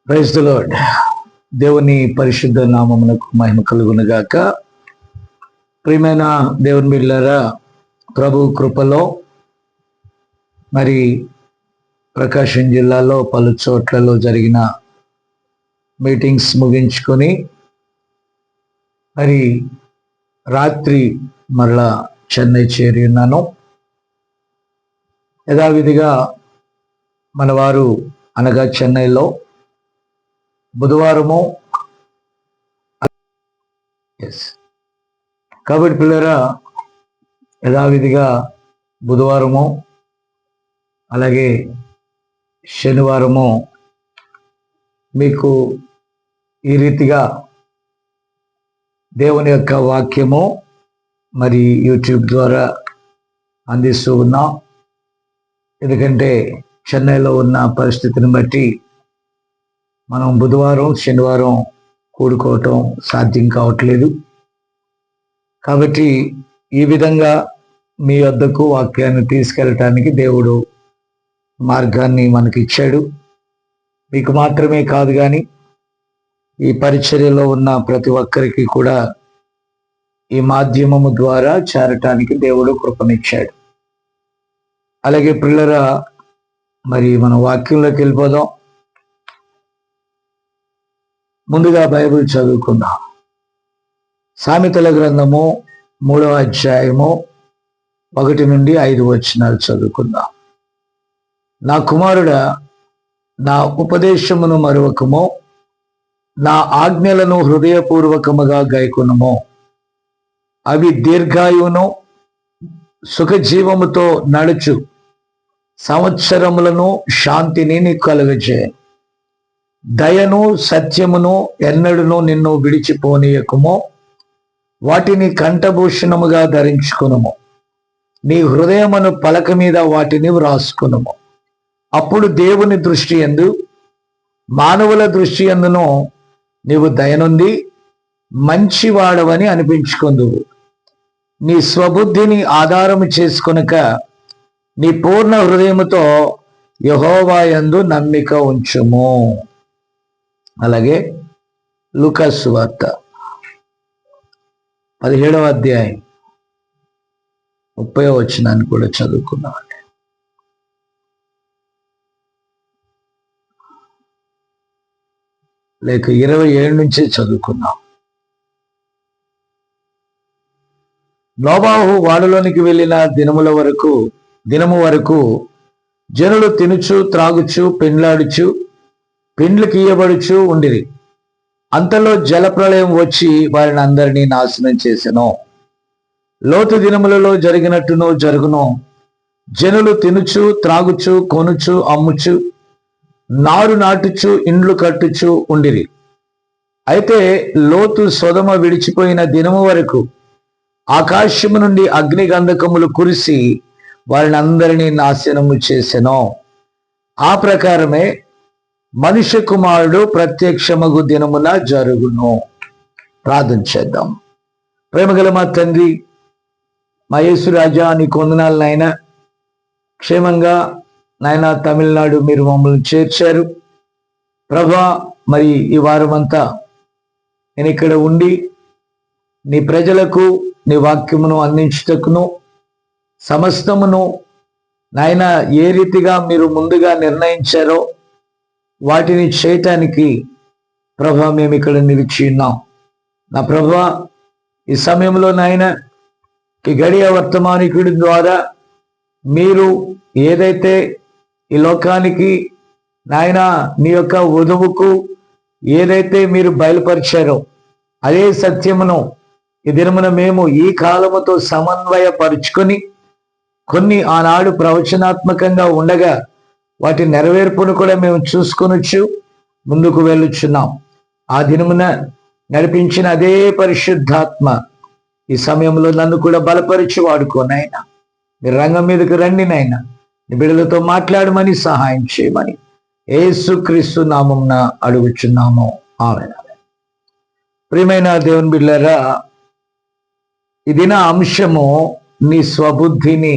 Praise the lord. దేవుని పరిశుద్ధ నామమునకు మహిమ కలుగును గాక. ప్రియమైన దేవుని బిడ్డలారా, ప్రభు కృపలో మరి ప్రకాశం జిల్లాలో పలు చోట్లలో జరిగిన మీటింగ్స్ ముగించుకొని మరి రాత్రి మరలా చెన్నై చేరి ఉన్నాను. యథావిధిగా మన వారు అనగా చెన్నైలో బుధవారము కాబట్టి పిల్లరా యథావిధిగా బుధవారము అలాగే శనివారము మీకు ఈ రీతిగా దేవుని యొక్క వాక్యము మరి యూట్యూబ్ ద్వారా అందిస్తూ ఉన్నాం. ఎందుకంటే చెన్నైలో ఉన్న పరిస్థితిని బట్టి మనం బుధవారం శనివారం కూడుకోవటం సాధ్యం కావట్లేదు. కాబట్టి ఈ విధంగా మీ వద్దకు వాక్యాన్ని తీసుకెళ్ళటానికి దేవుడు మార్గాన్ని మనకి ఇచ్చాడు. మీకు మాత్రమే కాదు కానీ ఈ పరిచర్యలో ఉన్న ప్రతి ఒక్కరికి కూడా ఈ మాధ్యమము ద్వారా చేరటానికి దేవుడు కృపనిచ్చాడు. అలాగే పిల్లరా, మరి మనం వాక్యంలోకి వెళ్ళిపోదాం. ముందుగా బైబిల్ చదువుకుందాం. సామెతల గ్రంథము 3వ అధ్యాయము 1 నుండి 5 వచనాలు చదువుకుందాం. నా కుమారుడా, నా ఉపదేశమును మరువకము, నా ఆజ్ఞలను హృదయపూర్వకముగా గైకొనుము. అవి దీర్ఘాయువును సుఖజీవముతో నడుచు సంవత్సరములను శాంతిని నీకు కలుగజేయను. దయను సత్యమును ఎన్నడును నిన్ను విడిచిపోనీయకుము. వాటిని కంఠభూషణముగా ధరించుకునుము. నీ హృదయమును పలక మీద వాటిని వ్రాసుకునుము. అప్పుడు దేవుని దృష్టి యందు మానవుల దృష్టి యందును నీవు దయనుంది మంచివాడవని అనిపించుకుందువు. నీ స్వబుద్ధిని ఆధారము చేసుకొనక నీ పూర్ణ హృదయముతో యెహోవా యందు నమ్మిక ఉంచుము. అలాగే లూకా సువార్త 17వ అధ్యాయం 30వ వచనాన్ని కూడా చదువుకున్నామండి. లేక 27 నుంచే చదువుకున్నాం. నోబాహు వాడలోనికి వెళ్ళిన దినము వరకు జనులు తినుచు త్రాగుచు పెండ్లాడుచు పెండ్లకు ఇయ్యబడుచు ఉండిరి. అంతలో జలప్రళయం వచ్చి వారిని అందరినీ నాశనం చేసెను. లోతు దినములలో జరిగినట్టును జరుగును. జనులు తినుచు త్రాగుచు కొనుచు అమ్ముచు నారు నాటుచు ఇండ్లు కట్టుచు ఉండిరి. అయితే లోతు సొదమ విడిచిపోయిన దినము వరకు ఆకాశము నుండి అగ్ని గంధకములు కురిసి వారిని అందరినీ నాశనము చేసెను. ఆ ప్రకారమే మనుష్య కుమారుడు ప్రత్యక్షమగు దినమున జరుగును. ప్రార్థన చేద్దాం. ప్రేమగల మా తండ్రి, మా యేసు రాజా, నీకు వందనాలు నాయన. క్షేమంగా నాయన తమిళనాడు మీరు మమ్మల్ని చేర్చారు ప్రభా. మరి ఈ వారం అంతా నేను ఇక్కడ ఉండి నీ ప్రజలకు నీ వాక్యమును అందించుటకును సమస్తమును నాయన ఏ రీతిగా మీరు ముందుగా నిర్ణయించారో వాటిని చేయటానికి ప్రభా మేము ఇక్కడ నిలిచి ఉన్నాం. నా ప్రభా, ఈ సమయంలో నాయన ఈ గడియ వర్తమానికుడి ద్వారా మీరు ఏదైతే ఈ లోకానికి నాయన నీ యొక్క వధువుకు ఏదైతే మీరు బయలుపరిచారో అదే సత్యమును ఈ దినమున మేము ఈ కాలముతో సమన్వయపరుచుకొని కొన్ని ఆనాడు ప్రవచనాత్మకంగా ఉండగా వాటి నెరవేర్పును కూడా మేము చూసుకొనొచ్చు ముందుకు వెళ్ళుచున్నాం. ఆ దినమున నడిపించిన అదే పరిశుద్ధాత్మ ఈ సమయంలో నన్ను కూడా బలపరిచి వాడుకోనైనా మీరు రంగం మీదకి రండి నాయన. నీ బిడ్డలతో మాట్లాడమని సహాయం చేయమని యేసుక్రీస్తు నామమున అడుగుచున్నాము. ఆమేన్. ప్రియమైన దేవుని బిడ్డలారా, ఈ దిన అంశము నీ స్వబుద్ధిని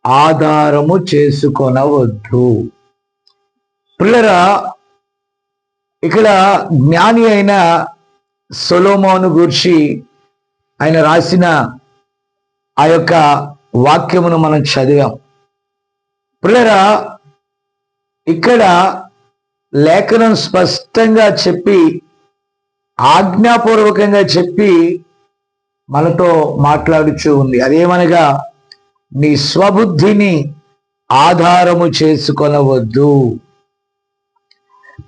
ఆధారము చేసుకొనవద్దు. పిల్లరా, ఇక్కడ జ్ఞాని అయిన సొలొమోను గూర్చి ఆయన రాసిన ఆ యొక్క వాక్యమును మనం చదివాం. ప్రియులారా, ఇక్కడ లేఖనం స్పష్టంగా చెప్పి, ఆజ్ఞాపూర్వకంగా చెప్పి మనతో మాట్లాడుచూ ఉంది. అదేమనగా, నీ స్వబుద్ధిని ఆధారము చేసుకొనవద్దు.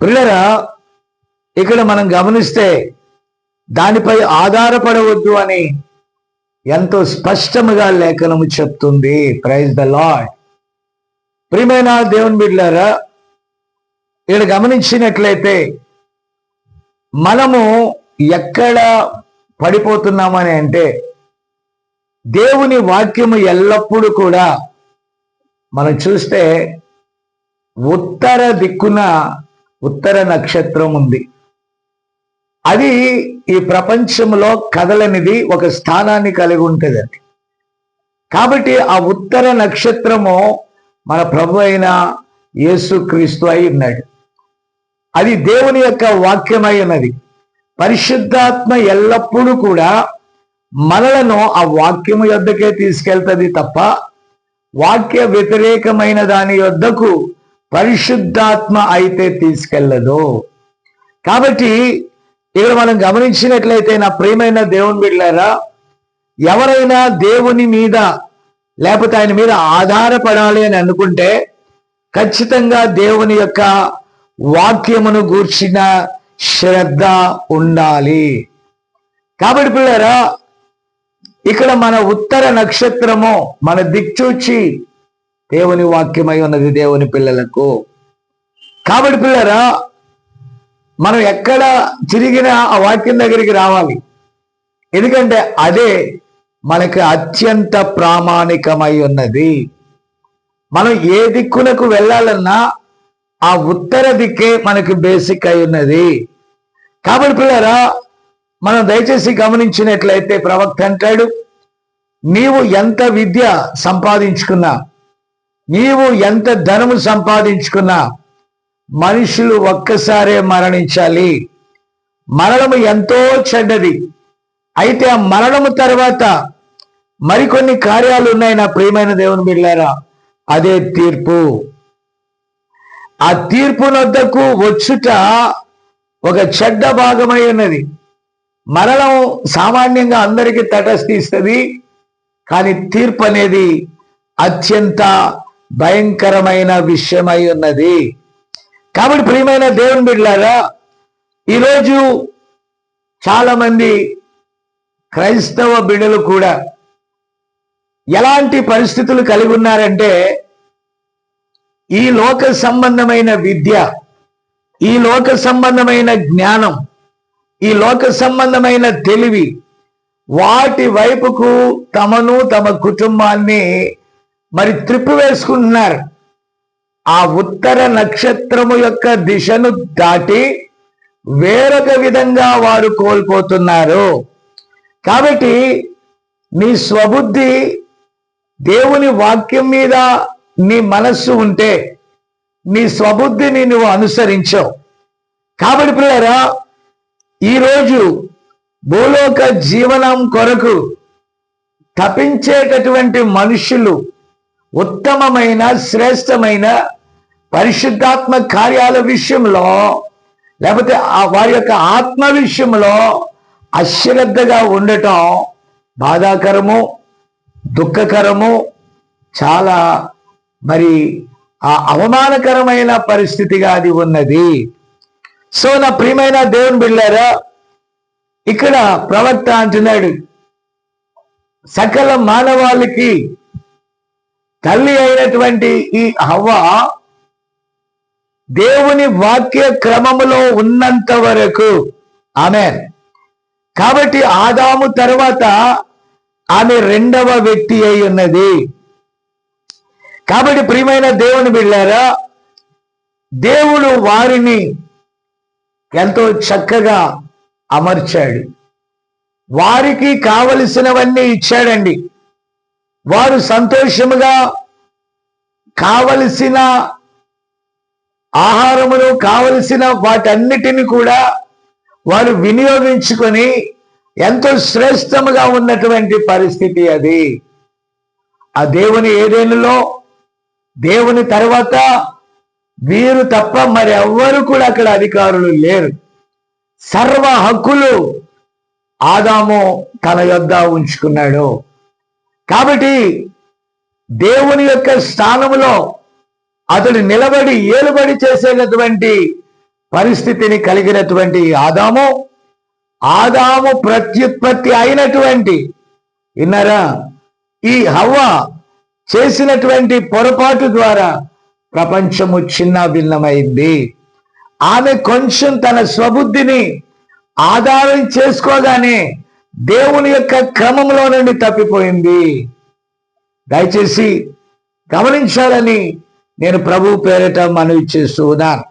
ప్రియులారా, ఇక్కడ మనం గమనిస్తే దానిపై ఆధారపడవద్దు అని ఎంతో స్పష్టముగా లేఖనము చెప్తుంది. Praise the Lord. ప్రియమైన దేవుని బిడ్డలారా, ఇక్కడ గమనించినట్లయితే మనము ఎక్కడ పడిపోతున్నామని అంటే, దేవుని వాక్యము ఎల్లప్పుడూ కూడా మనం చూస్తే ఉత్తర దిక్కున ఉత్తర నక్షత్రం ఉంది. అది ఈ ప్రపంచంలో కదలనిది, ఒక స్థానాన్ని కలిగి ఉంటుంది. కాబట్టి ఆ ఉత్తర నక్షత్రము మన ప్రభు అయిన యేసుక్రీస్తు అయి ఉన్నాడు. అది దేవుని యొక్క వాక్యమై ఉన్నది. పరిశుద్ధాత్మ ఎల్లప్పుడూ కూడా మనలను ఆ వాక్యము యొద్దకే తీసుకెళ్తుంది తప్ప వాక్య వ్యతిరేకమైన దాని యొద్దకు పరిశుద్ధాత్మ అయితే తీసుకెళ్ళదు. కాబట్టి ఇక్కడ మనం గమనించినట్లయితే, నా ప్రియమైన దేవుని బిడ్డలారా, ఎవరైనా దేవుని మీద లేకపోతే ఆయన మీద ఆధారపడాలి అని అనుకుంటే ఖచ్చితంగా దేవుని యొక్క వాక్యమును గూర్చిన శ్రద్ధ ఉండాలి. కాబట్టి పిల్లరా, ఇక్కడ మన ఉత్తర నక్షత్రము మన దిక్చూచి దేవుని వాక్యమై ఉన్నది దేవుని పిల్లలకు. కాబట్టి పిల్లరా, మనం ఎక్కడ తిరిగినా ఆ వాక్యం దగ్గరికి రావాలి. ఎందుకంటే అదే మనకి అత్యంత ప్రామాణికమై ఉన్నది. మనం ఏ దిక్కునకు వెళ్ళాలన్నా ఆ ఉత్తర దిక్కే మనకి బేసిక్ అయి ఉన్నది. కాబట్టి పిల్లరా, మనం దయచేసి గమనించినట్లయితే ప్రవక్త అంటాడు, నీవు ఎంత విద్య సంపాదించుకున్నా, నీవు ఎంత ధనము సంపాదించుకున్నా, మనుషులు ఒక్కసారే మరణించాలి. మరణము ఎంతో చెడ్డది. అయితే ఆ మరణము తర్వాత మరికొన్ని కార్యాలు ఉన్నాయి నా ప్రియమైన దేవుని బిడ్డలారా. అదే తీర్పు. ఆ తీర్పు నొద్దకు వచ్చుట ఒక చెడ్డ భాగమై ఉన్నది. మరణం సామాన్యంగా అందరికీ తటస్థిస్తుంది, కానీ తీర్పు అనేది అత్యంత భయంకరమైన విషయమై ఉన్నది. కాబట్టి ప్రియమైన దేవుని బిడ్డలారా, ఈరోజు చాలా మంది క్రైస్తవ బిడ్డలు కూడా ఎలాంటి పరిస్థితులు కలిగి ఉన్నారంటే, ఈ లోక సంబంధమైన విద్య, ఈ లోక సంబంధమైన జ్ఞానం, ఈ లోక సంబంధమైన తెలివి, వాటి వైపుకు తమను తమ కుటుంబాన్ని మరి త్రిప్పివేసుకుంటున్నారు. ఆ ఉత్తర నక్షత్రము యొక్క దిశను దాటి వేరొక విధంగా వారు కోల్పోతున్నారు. కాబట్టి నీ స్వబుద్ధి దేవుని వాక్యం మీద నీ మనస్సు ఉంటే నీ స్వబుద్ధిని నువ్వు అనుసరించవు. కాబట్టి ప్రియరా, ఈరోజు భూలోక జీవనం కొరకు తపించేటటువంటి మనుషులు ఉత్తమమైన శ్రేష్టమైన పరిశుద్ధాత్మ కార్యాల విషయంలో లేకపోతే వారి యొక్క ఆత్మ విషయంలో అశ్రద్ధగా ఉండటం బాధాకరము, దుఃఖకరము, చాలా మరి ఆ అవమానకరమైన పరిస్థితిగా అది ఉన్నది. సో నా ప్రియమైన దేవుని బిడ్డలారా, ఇక్కడ ప్రవక్త అంటున్నాడు, సకల మానవాళికి తల్లి అయినటువంటి ఈ హవ్వ దేవుని వాక్య క్రమములో ఉన్నంత వరకు, ఆమేన్. కాబట్టి ఆదాము తర్వాత ఆమె రెండవ వ్యక్తి అయి ఉన్నది. కాబట్టి ప్రియమైన దేవుని బిడ్డలారా, దేవుడు వారిని ఎంతో చక్కగా అమర్చాడు, వారికి కావలసినవన్నీ ఇచ్చాడండి. వారు సంతోషముగా కావలసిన ఆహారమును కావలసిన వాటన్నిటిని కూడా వారు వినియోగించుకొని ఎంతో శ్రేష్టముగా ఉన్నటువంటి పరిస్థితి అది. ఆ దేవుని ఏదెనులో దేవుని తర్వాత వీరు తప్ప మరి ఎవ్వరు కూడా అక్కడ అధికారులు లేరు. సర్వ హక్కులు ఆదాము తన యొద్ద ఉంచుకున్నాడు. కాబట్టి దేవుని యొక్క స్థానములో అతడు నిలబడి ఏలుబడి చేసేటటువంటి పరిస్థితిని కలిగినటువంటి ఆదాము ప్రత్యుత్పత్తి అయినటువంటి విన్నారా ఈ హవ్వ చేసినటువంటి పొరపాటు ద్వారా ప్రపంచము చిన్న భిన్నమైంది. ఆమె కొంచెం తన స్వబుద్ధిని ఆధారం చేసుకోగానే దేవుని యొక్క క్రమంలో నుండి తప్పిపోయింది. దయచేసి గమనించాలని నేను ప్రభు పేరిట మనవి చేస్తూ ఉన్నాను.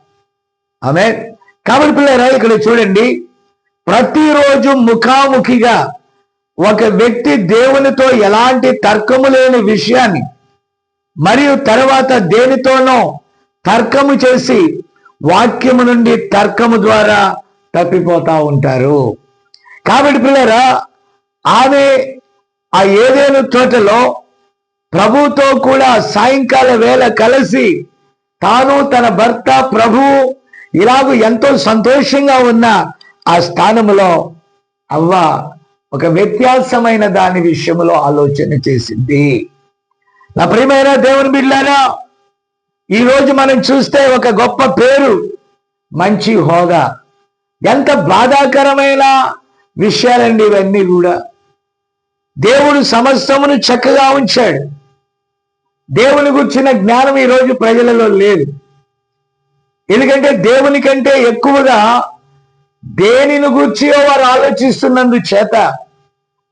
ఆమేన్. కాబట్టి పిల్లరా ఇక్కడ చూడండి, ప్రతిరోజు ముఖాముఖిగా ఒక వ్యక్తి దేవునితో ఎలాంటి తర్కము లేని విషయాన్ని మరియు తర్వాత దేనితోనో తర్కము చేసి వాక్యము నుండి తర్కము ద్వారా తప్పిపోతా ఉంటారు. కాబట్టి పిల్లరా ఆమె ఆ ఏదెను తోటలో ప్రభువుతో కూడా సాయంకాల వేళ కలిసి తాను తన భర్త ప్రభువు ఇలాగూ ఎంతో సంతోషంగా ఉన్న ఆ స్థానములో అవ్వ ఒక వ్యత్యాసమైన దాని విషయంలో ఆలోచన చేసింది. నా ప్రియమైన దేవుని బిడ్డలారా, ఈరోజు మనం చూస్తే ఒక గొప్ప పేరు, మంచి హోదా, ఎంత బాధాకరమైన విషయాలండి ఇవన్నీ కూడా. దేవుడు సమస్తమును చక్కగా ఉంచాడు. దేవుని గురించిన జ్ఞానం ఈరోజు ప్రజలలో లేదు. ఎందుకంటే దేవుని కంటే ఎక్కువగా దేనిని గూర్చి వారు ఆలోచిస్తున్నందు చేత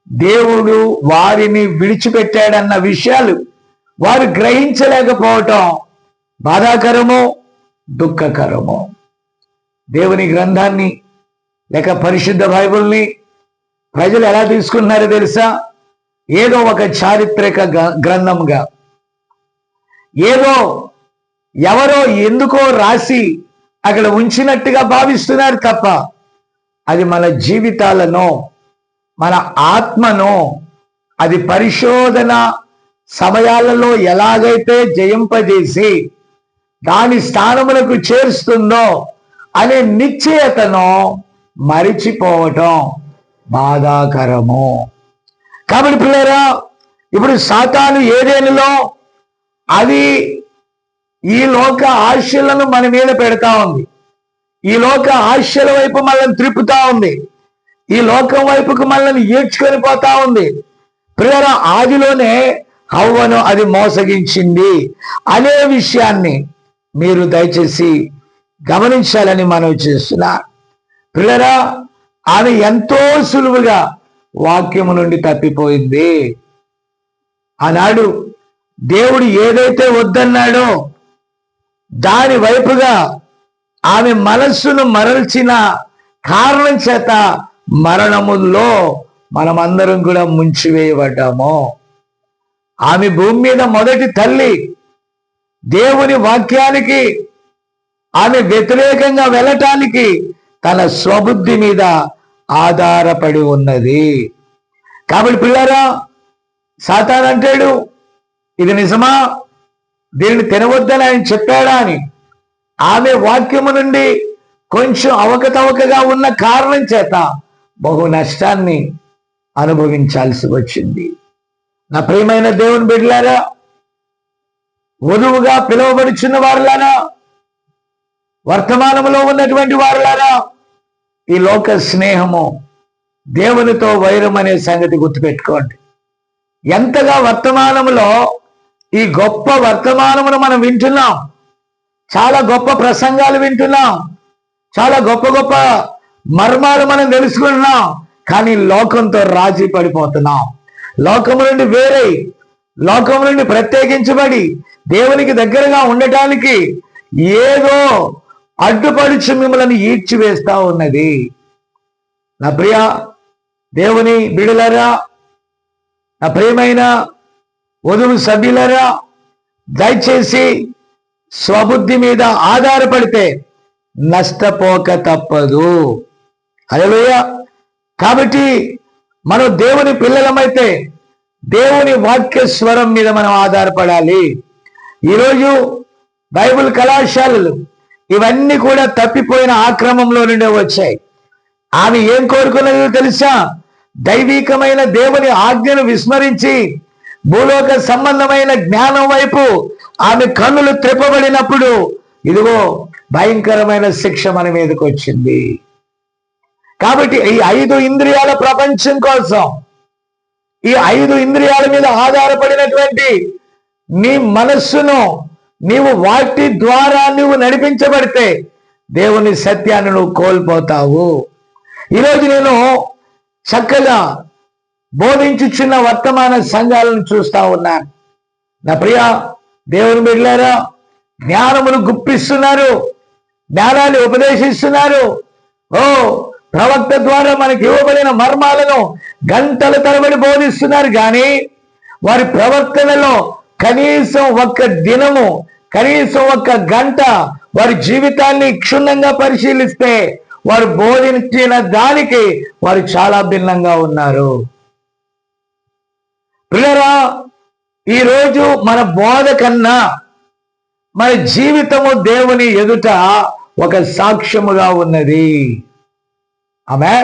దేవుడు వారిని విడిచిపెట్టాడన్న విషయాలు వారు గ్రహించలేకపోవటం బాధాకరమో దుఃఖకరమో. దేవుని గ్రంథాన్ని లేక పరిశుద్ధ బైబిల్ని ప్రజలు ఎలా తీసుకున్నారో తెలుసా? ఏదో ఒక చారిత్రక గ్రంథంగా, ఏదో ఎవరో ఎందుకో రాసి అక్కడ ఉంచినట్టుగా భావిస్తున్నారు తప్ప అది మన జీవితాలను, మన ఆత్మను అది పరిశోధన సమయాలలో ఎలాగైతే జయింపజేసి దాని స్థానములకు చేరుస్తుందో అనే నిశ్చయతను మరిచిపోవటం బాధాకరము. కాబట్టి పిల్లరా, ఇప్పుడు సాతాను ఏదేనులో అది ఈ లోక ఆశలను మన మీద పెడతా ఉంది. ఈ లోక ఆశల వైపు మనల్ని త్రిప్పుతా ఉంది. ఈ లోకం వైపుకు మనల్ని ఈడ్చుకొని పోతా ఉంది. పిల్లరా, ఆదిలోనే హవ్వను అది మోసగించింది అనే విషయాన్ని మీరు దయచేసి గమనించాలని మనం చేస్తున్నా. పిల్లరా, ఆమె ఎంతో సులువుగా వాక్యము నుండి తప్పిపోయింది. ఆనాడు దేవుడు ఏదైతే వద్దన్నాడో దాని వైపుగా ఆమె మనస్సును మరల్చిన కారణం చేత మరణములో మనమందరం కూడా ముంచివేయబడ్డాము. ఆమె భూమి మీద మొదటి తల్లి. దేవుని వాక్యానికి ఆమె వ్యతిరేకంగా వెళ్ళటానికి తన స్వబుద్ధి మీద ఆధారపడి ఉన్నది. కాబట్టి పిల్లరా, సాతాను అంటాడు, ఇది నిజమా, దీనిని తినవద్దని ఆయన చెప్పాడా అని. ఆమె వాక్యము నుండి కొంచెం అవకతవకగా ఉన్న కారణం చేత బహు నష్టాన్ని అనుభవించాల్సి వచ్చింది. నా ప్రియమైన దేవుని బిడ్డలారా, వధువుగా పిలువబడుచున్న వారులారా, వర్తమానంలో ఉన్నటువంటి వారులారా, ఈ లోక స్నేహము దేవునితో వైరం అనే సంగతి గుర్తుపెట్టుకోండి. ఎంతగా వర్తమానములో ఈ గొప్ప వర్తమానమును మనం వింటున్నాం, చాలా గొప్ప ప్రసంగాలు వింటున్నాం, చాలా గొప్ప గొప్ప మర్మాలు మనం తెలుసుకుంటున్నాం. కానీ లోకంతో రాజీ పడిపోతున్నాం. లోకము నుండి వేరై, లోకము నుండి ప్రత్యేకించబడి దేవునికి దగ్గరగా ఉండటానికి ఏదో అడ్డుపడుచు మిమ్మల్ని ఈడ్చివేస్తా ఉన్నది. నా ప్రియ దేవుని బిడలరా, నా ప్రియమైన వధువు సభ్యులరా, దయచేసి స్వబుద్ధి మీద ఆధారపడితే నష్టపోక తప్పదు. హల్లెలూయా. కాబట్టి మనం దేవుని పిల్లలమైతే దేవుని వాక్య స్వరం మీద మనం ఆధారపడాలి. ఈరోజు బైబిల్ కళాశాలలు ఇవన్నీ కూడా తప్పిపోయిన ఆక్రమంలో నుండే వచ్చాయి. ఆమె ఏం కోరుకున్నదో తెలుసా? దైవికమైన దేవుని ఆజ్ఞను విస్మరించి భూలోక సంబంధమైన జ్ఞానం వైపు ఆమె కన్నులు త్రిప్పబడినప్పుడు ఇదిగో భయంకరమైన శిక్ష మన మీదకి వచ్చింది. కాబట్టి ఈ 5 ఇంద్రియాల ప్రపంచం కోసం, ఈ 5 ఇంద్రియాల మీద ఆధారపడినటువంటి నీ మనస్సును నీవు వాటి ద్వారా నువ్వు నడిపించబడితే దేవుని సత్యాన్ని నువ్వు కోల్పోతావు. ఈరోజు నేను చక్కగా బోధించుచున్న వర్తమాన సంఘాలను చూస్తా ఉన్నాను. నా ప్రియ దేవుని బిడ్డలారా, జ్ఞానమును గుప్పిస్తున్నారు, జ్ఞానాన్ని ఉపదేశిస్తున్నారు. ప్రవక్త ద్వారా మనకి ఇవ్వబడిన మర్మాలను గంటల తరబడి బోధిస్తున్నారు. కానీ వారి ప్రవర్తనలో కనీసం ఒక్క దినము, కనీసం ఒక్క గంట వారి జీవితాన్ని క్షుణ్ణంగా పరిశీలిస్తే వారు బోధించిన దానికి వారు చాలా భిన్నంగా ఉన్నారు. ప్రియరా, ఈరోజు మన బోధ కన్నా మన జీవితము దేవుని ఎదుట ఒక సాక్ష్యముగా ఉన్నది. ఆమె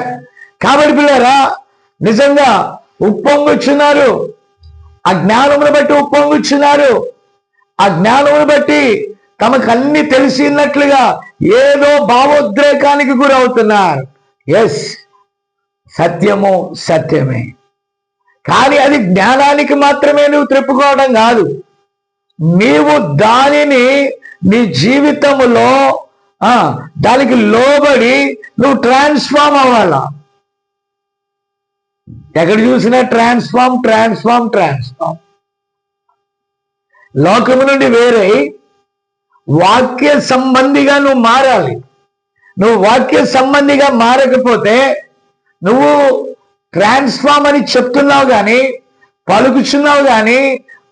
కాబట్టి పిల్లరా, నిజంగా ఉప్పొంగుచున్నారు. ఆ జ్ఞానమును బట్టి ఉప్పొంగుచున్నారు. ఆ జ్ఞానమును బట్టి తమకు అన్ని తెలిసినట్లుగా ఏదో భావోద్రేకానికి గురవుతున్నారు. ఎస్, సత్యము సత్యమే, కానీ అది జ్ఞానానికి మాత్రమే నువ్వు త్రిప్పుకోవడం కాదు. నీవు దానిని నీ జీవితములో దానికి లోబడి నువ్వు ట్రాన్స్ఫార్మ్ అవ్వాలా. ఎక్కడ చూసినా ట్రాన్స్ఫార్మ్ ట్రాన్స్ఫార్మ్ ట్రాన్స్ఫార్మ్. లోకము నుండి వేరే వాక్య సంబంధిగా నువ్వు మారాలి. నువ్వు వాక్య సంబంధిగా మారకపోతే నువ్వు ట్రాన్స్ఫార్మ్ అని చెప్తున్నావు కానీ, పలుకుచున్నావు కానీ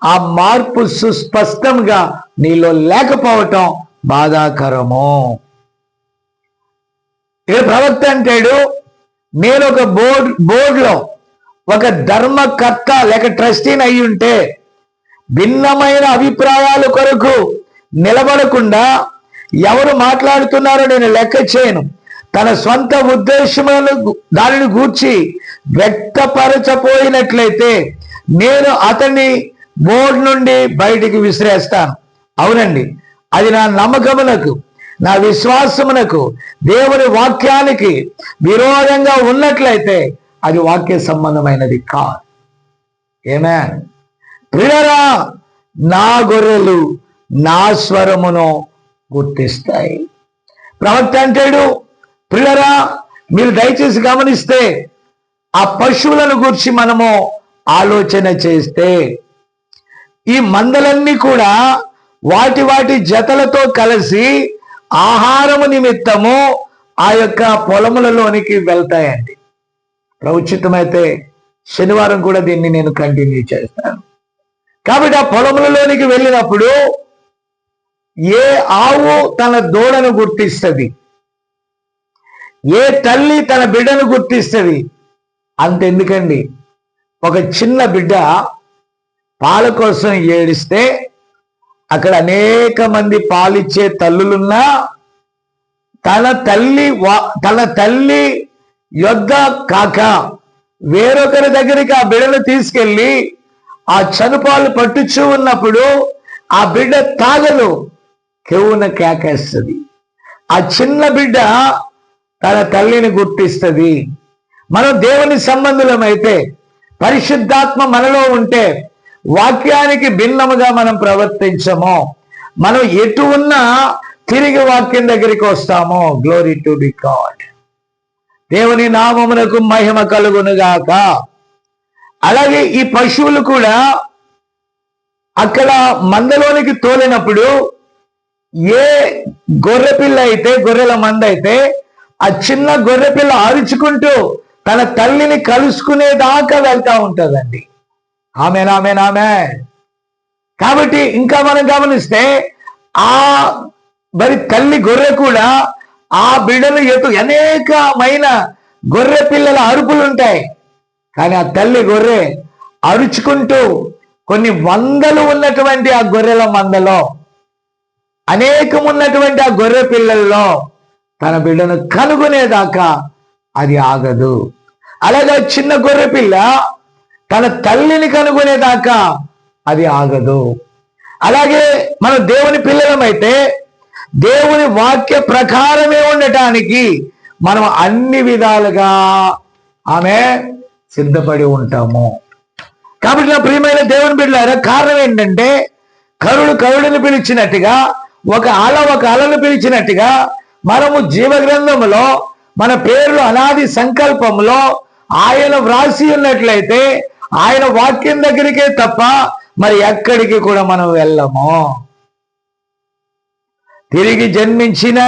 ఆ మార్పు సుస్పష్టంగా నీలో లేకపోవటం బాధాకరము. ఇక ప్రవక్త అంటాడు, నేను ఒక బోర్డులో ఒక ధర్మకర్త లేక ట్రస్టీని అయి ఉంటే భిన్నమైన అభిప్రాయాల కొరకు నిలబడకుండా ఎవరు మాట్లాడుతున్నారో నేను లెక్క చేయను. తన సొంత ఉద్దేశములను దానిని గూర్చి వ్యక్తపరచపోయినట్లయితే నేను అతన్ని బోర్డు నుండి బయటికి విసిరేస్తాను. అవునండి, అది నా నమ్మకమునకు, నా విశ్వాసమునకు, దేవుని వాక్యానికి విరోధంగా ఉన్నట్లయితే అది వాక్య సంబంధమైనది కాదు. ఆమేన్. ప్రియరా, నా గొర్రెలు నా స్వరమును గుర్తిస్తాయి. ప్రవక్త అంటాడు, ప్రియరా మీరు దయచేసి గమనిస్తే ఆ పశువులను గురించి మనము ఆలోచన చేస్తే ఈ మందలన్నీ కూడా వాటి వాటి జతలతో కలిసి ఆహారము నిమిత్తము ఆ యొక్క పొలములలోనికి వెళ్తాయండి. ప్రౌచితమైతే శనివారం కూడా దీన్ని నేను కంటిన్యూ చేస్తాను. కాబట్టి ఆ పొలములలోనికి వెళ్ళినప్పుడు ఏ ఆవు తన దూడను గుర్తిస్తుంది, ఏ తల్లి తన బిడ్డను గుర్తిస్తుంది. అంతెందుకండి, ఒక చిన్న బిడ్డ పాల కోసం ఏడిస్తే అక్కడ అనేక మంది పాలిచ్చే తల్లులున్నా తన తల్లి యొద్ద కాక వేరొకరి దగ్గరికి ఆ బిడ్డను తీసుకెళ్ళి ఆ చనుపాలు పట్టుచూ ఉన్నప్పుడు ఆ బిడ్డ తాగలు కెవ్వున కేకేస్తుంది. ఆ చిన్న బిడ్డ తన తల్లిని గుర్తిస్తుంది. మనం దేవుని సంబంధులమైతే, పరిశుద్ధాత్మ మనలో ఉంటే వాక్యానికి భిన్నముగా మనం ప్రవర్తించము. మనం ఎటు ఉన్నా తిరిగి వాక్యం దగ్గరికి వస్తాము. Glory to the God. దేవుని నామమునకు మహిమ కలుగునుగాక. అలాగే ఈ పశువులు కూడా అక్కడ మందలోనికి తోలినప్పుడు ఏ గొర్రెపిల్ల అయితే, గొర్రెల మంద అయితే ఆ చిన్న గొర్రెపిల్ల అరుచుకుంటూ తన తల్లిని కలుసుకునేదాకా వెళ్తా ఉంటుందండి. Amen, amen, amen. కాబట్టి ఇంకా మనం గమనిస్తే ఆ మరి తల్లి గొర్రె కూడా ఆ బిడ్డను అనేకమైన గొర్రె పిల్లల అరుపులు ఉంటాయి. కానీ ఆ తల్లి గొర్రె అరుచుకుంటూ కొన్ని వందలు ఉన్నటువంటి ఆ గొర్రెల మందలో, అనేకం ఉన్నటువంటి ఆ గొర్రె పిల్లల్లో తన బిడ్డను కనుగొనేదాకా అది ఆగదు. అలాగే చిన్న గొర్రె పిల్ల తన తల్లిని కనుగొనేదాకా అది ఆగదు. అలాగే మన దేవుని పిల్లలమైతే దేవుని వాక్య ప్రకారమే ఉండటానికి మనం అన్ని విధాలుగా ఆమె సిద్ధపడి ఉంటాము. కాబట్టి నా ప్రియమైన దేవుని బిడ్డలారా, కారణం ఏంటంటే కరుడు కరుడుని పిలిచినట్టుగా, ఒక అలను పిలిచినట్టుగా మనము జీవగ్రంథములో మన పేర్లు అనాది సంకల్పంలో ఆయన వ్రాసి ఉన్నట్లయితే ఆయన వాక్యం దగ్గరికే తప్ప మరి ఎక్కడికి కూడా మనం వెళ్ళము. తిరిగి జన్మించిన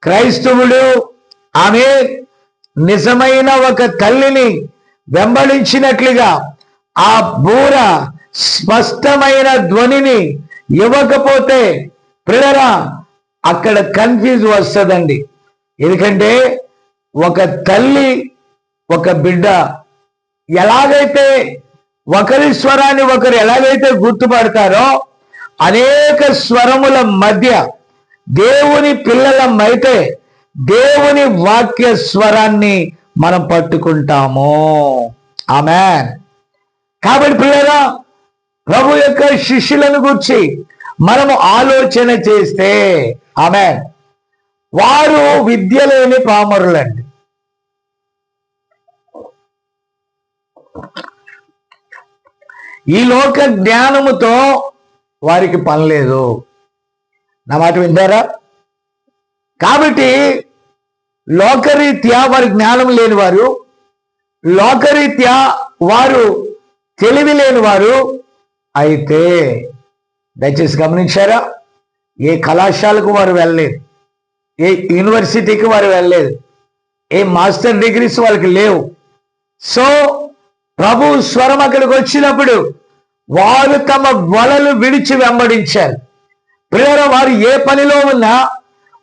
క్రైస్తవుడు ఆమె నిజమైన ఒక తల్లిని వెంబడించినట్లుగా ఆ బూర స్పష్టమైన ధ్వనిని ఇవ్వకపోతే ప్రియరా అక్కడ కన్ఫ్యూజ్ వస్తుందండి. ఎందుకంటే ఒక తల్లి ఒక బిడ్డ ఎలాగైతే ఒకరి స్వరాన్ని ఒకరు ఎలాగైతే గుర్తుపడతారో అనేక స్వరముల మధ్య దేవుని పిల్లలమైతే దేవుని వాక్య స్వరాన్ని మనం పట్టుకుంటాము. ఆమేన్. కాబట్టి ప్రియరా ప్రభు యొక్క శిష్యులను గురించి మనము ఆలోచన చేస్తే ఆమేన్, వారు విద్య లేని పామరులండి. ఈ లోక జ్ఞానముతో వారికి పని లేదు. నా మాట వింటారా? కాబట్టి లోకరీత్యా వారి జ్ఞానం లేని వారు, లోకరీత్యా వారు తెలివి లేని వారు అయితే దయచేసి గమనించారా, ఏ కళాశాలకు వారు వెళ్ళలేదు, ఏ యూనివర్సిటీకి వారు వెళ్ళలేదు, ఏ మాస్టర్ డిగ్రీస్ వాళ్ళకి లేవు. సో ప్రభు స్వరం అక్కడికి వచ్చినప్పుడు వారు తమ వలలు విడిచి వెంబడించారు. ప్రియరా, వారు ఏ పనిలో ఉన్నా,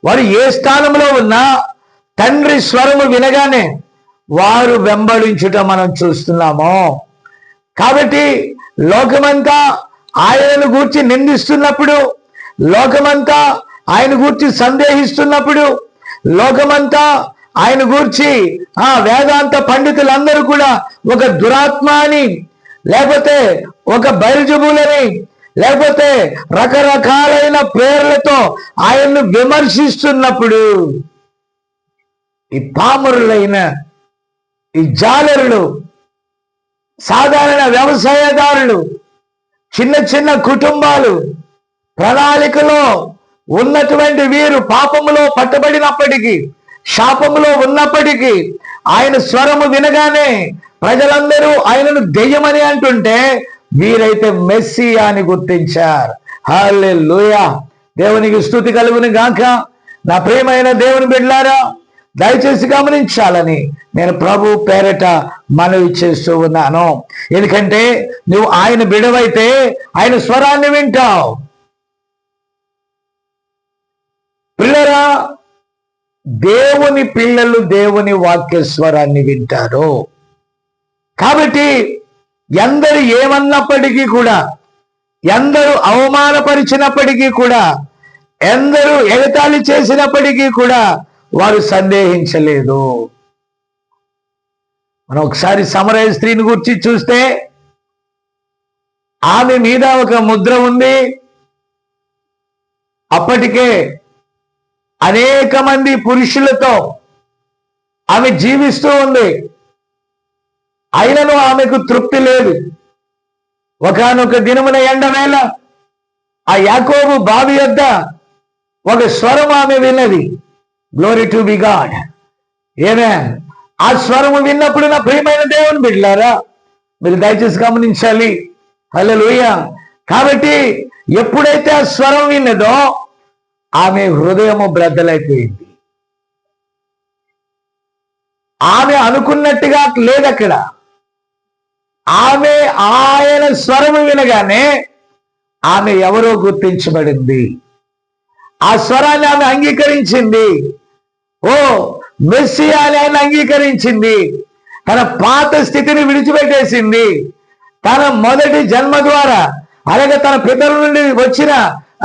వారు ఏ స్థానంలో ఉన్నా తండ్రి స్వరము వినగానే వారు వెంబడించుట మనం చూస్తున్నాము. కాబట్టి లోకమంతా ఆయనను గూర్చి నిందిస్తున్నప్పుడు, లోకమంతా ఆయన గూర్చి సందేహిస్తున్నప్పుడు, లోకమంతా ఆయన గూర్చి వేదాంత పండితులందరూ కూడా ఒక దురాత్మ అని, లేకపోతే ఒక బైల్జెబూలని, లేకపోతే రకరకాలైన పేర్లతో ఆయన్ను విమర్శిస్తున్నప్పుడు ఈ పామరులైన ఈ జాలరులు, సాధారణ వ్యవసాయదారులు, చిన్న చిన్న కుటుంబాలు, ప్రణాళికలో ఉన్నటువంటి వీరు పాపములో పట్టబడినప్పటికీ, శాపములో ఉన్నప్పటికీ ఆయన స్వరము వినగానే ప్రజలందరూ ఆయనను దెయ్యమని అంటుంటే వీరైతే మెస్సియా అని గుర్తించారు. హల్లెలూయా. దేవునికి స్తుతి కలుగును గాక. నా ప్రియమైన దేవుని బిడ్డలారా, దయచేసి గమనించాలని నేను ప్రభు పేరట మనవి చేస్తూ ఉన్నాను. ఎందుకంటే నువ్వు ఆయన బిడవైతే ఆయన స్వరాన్ని వింటావు. పిల్లరా, దేవుని పిల్లలు దేవుని వాక్య స్వరాన్ని వింటారు. కాబట్టి ఎందరు ఏమన్నప్పటికీ కూడా, ఎందరు అవమానపరిచినప్పటికీ కూడా, ఎందరు ఎగతాళి చేసినప్పటికీ కూడా వారు సందేహించలేదు. మనం ఒకసారి సమరయ స్త్రీని గురించి చూస్తే ఆమె మీద ఒక ముద్ర ఉంది. అప్పటికే అనేక మంది పురుషులతో ఆమె జీవిస్తూ ఉంది. అయినను ఆమెకు తృప్తి లేదు. ఒకానొక దినమున ఎండవేళ ఆ యాకోబు బావి యొద్ద ఒక స్వరం ఆమె విన్నది. Glory to be God. Amen. ఆ స్వరము విన్నప్పుడు నా ప్రియమైన దేవుని బిడ్డలారా, మీరు దయచేసి గమనించాలి. హల్లెలూయా. కాబట్టి ఎప్పుడైతే ఆ స్వరం విన్నదో ఆమె హృదయము బ్రద్దలైపోయింది. ఆమె అనుకున్నట్టుగా లేదు అక్కడ. ఆమె ఆయన స్వరము వినగానే ఆమె ఎవరో గుర్తించబడింది. ఆ స్వరాన్ని ఆమె అంగీకరించింది. ఓ మెస్సియా అని ఆయన అంగీకరించింది. తన పాత స్థితిని విడిచిపెట్టేసింది. తన మొదటి జన్మ ద్వారా, అలాగే తన పితరుల నుండి వచ్చిన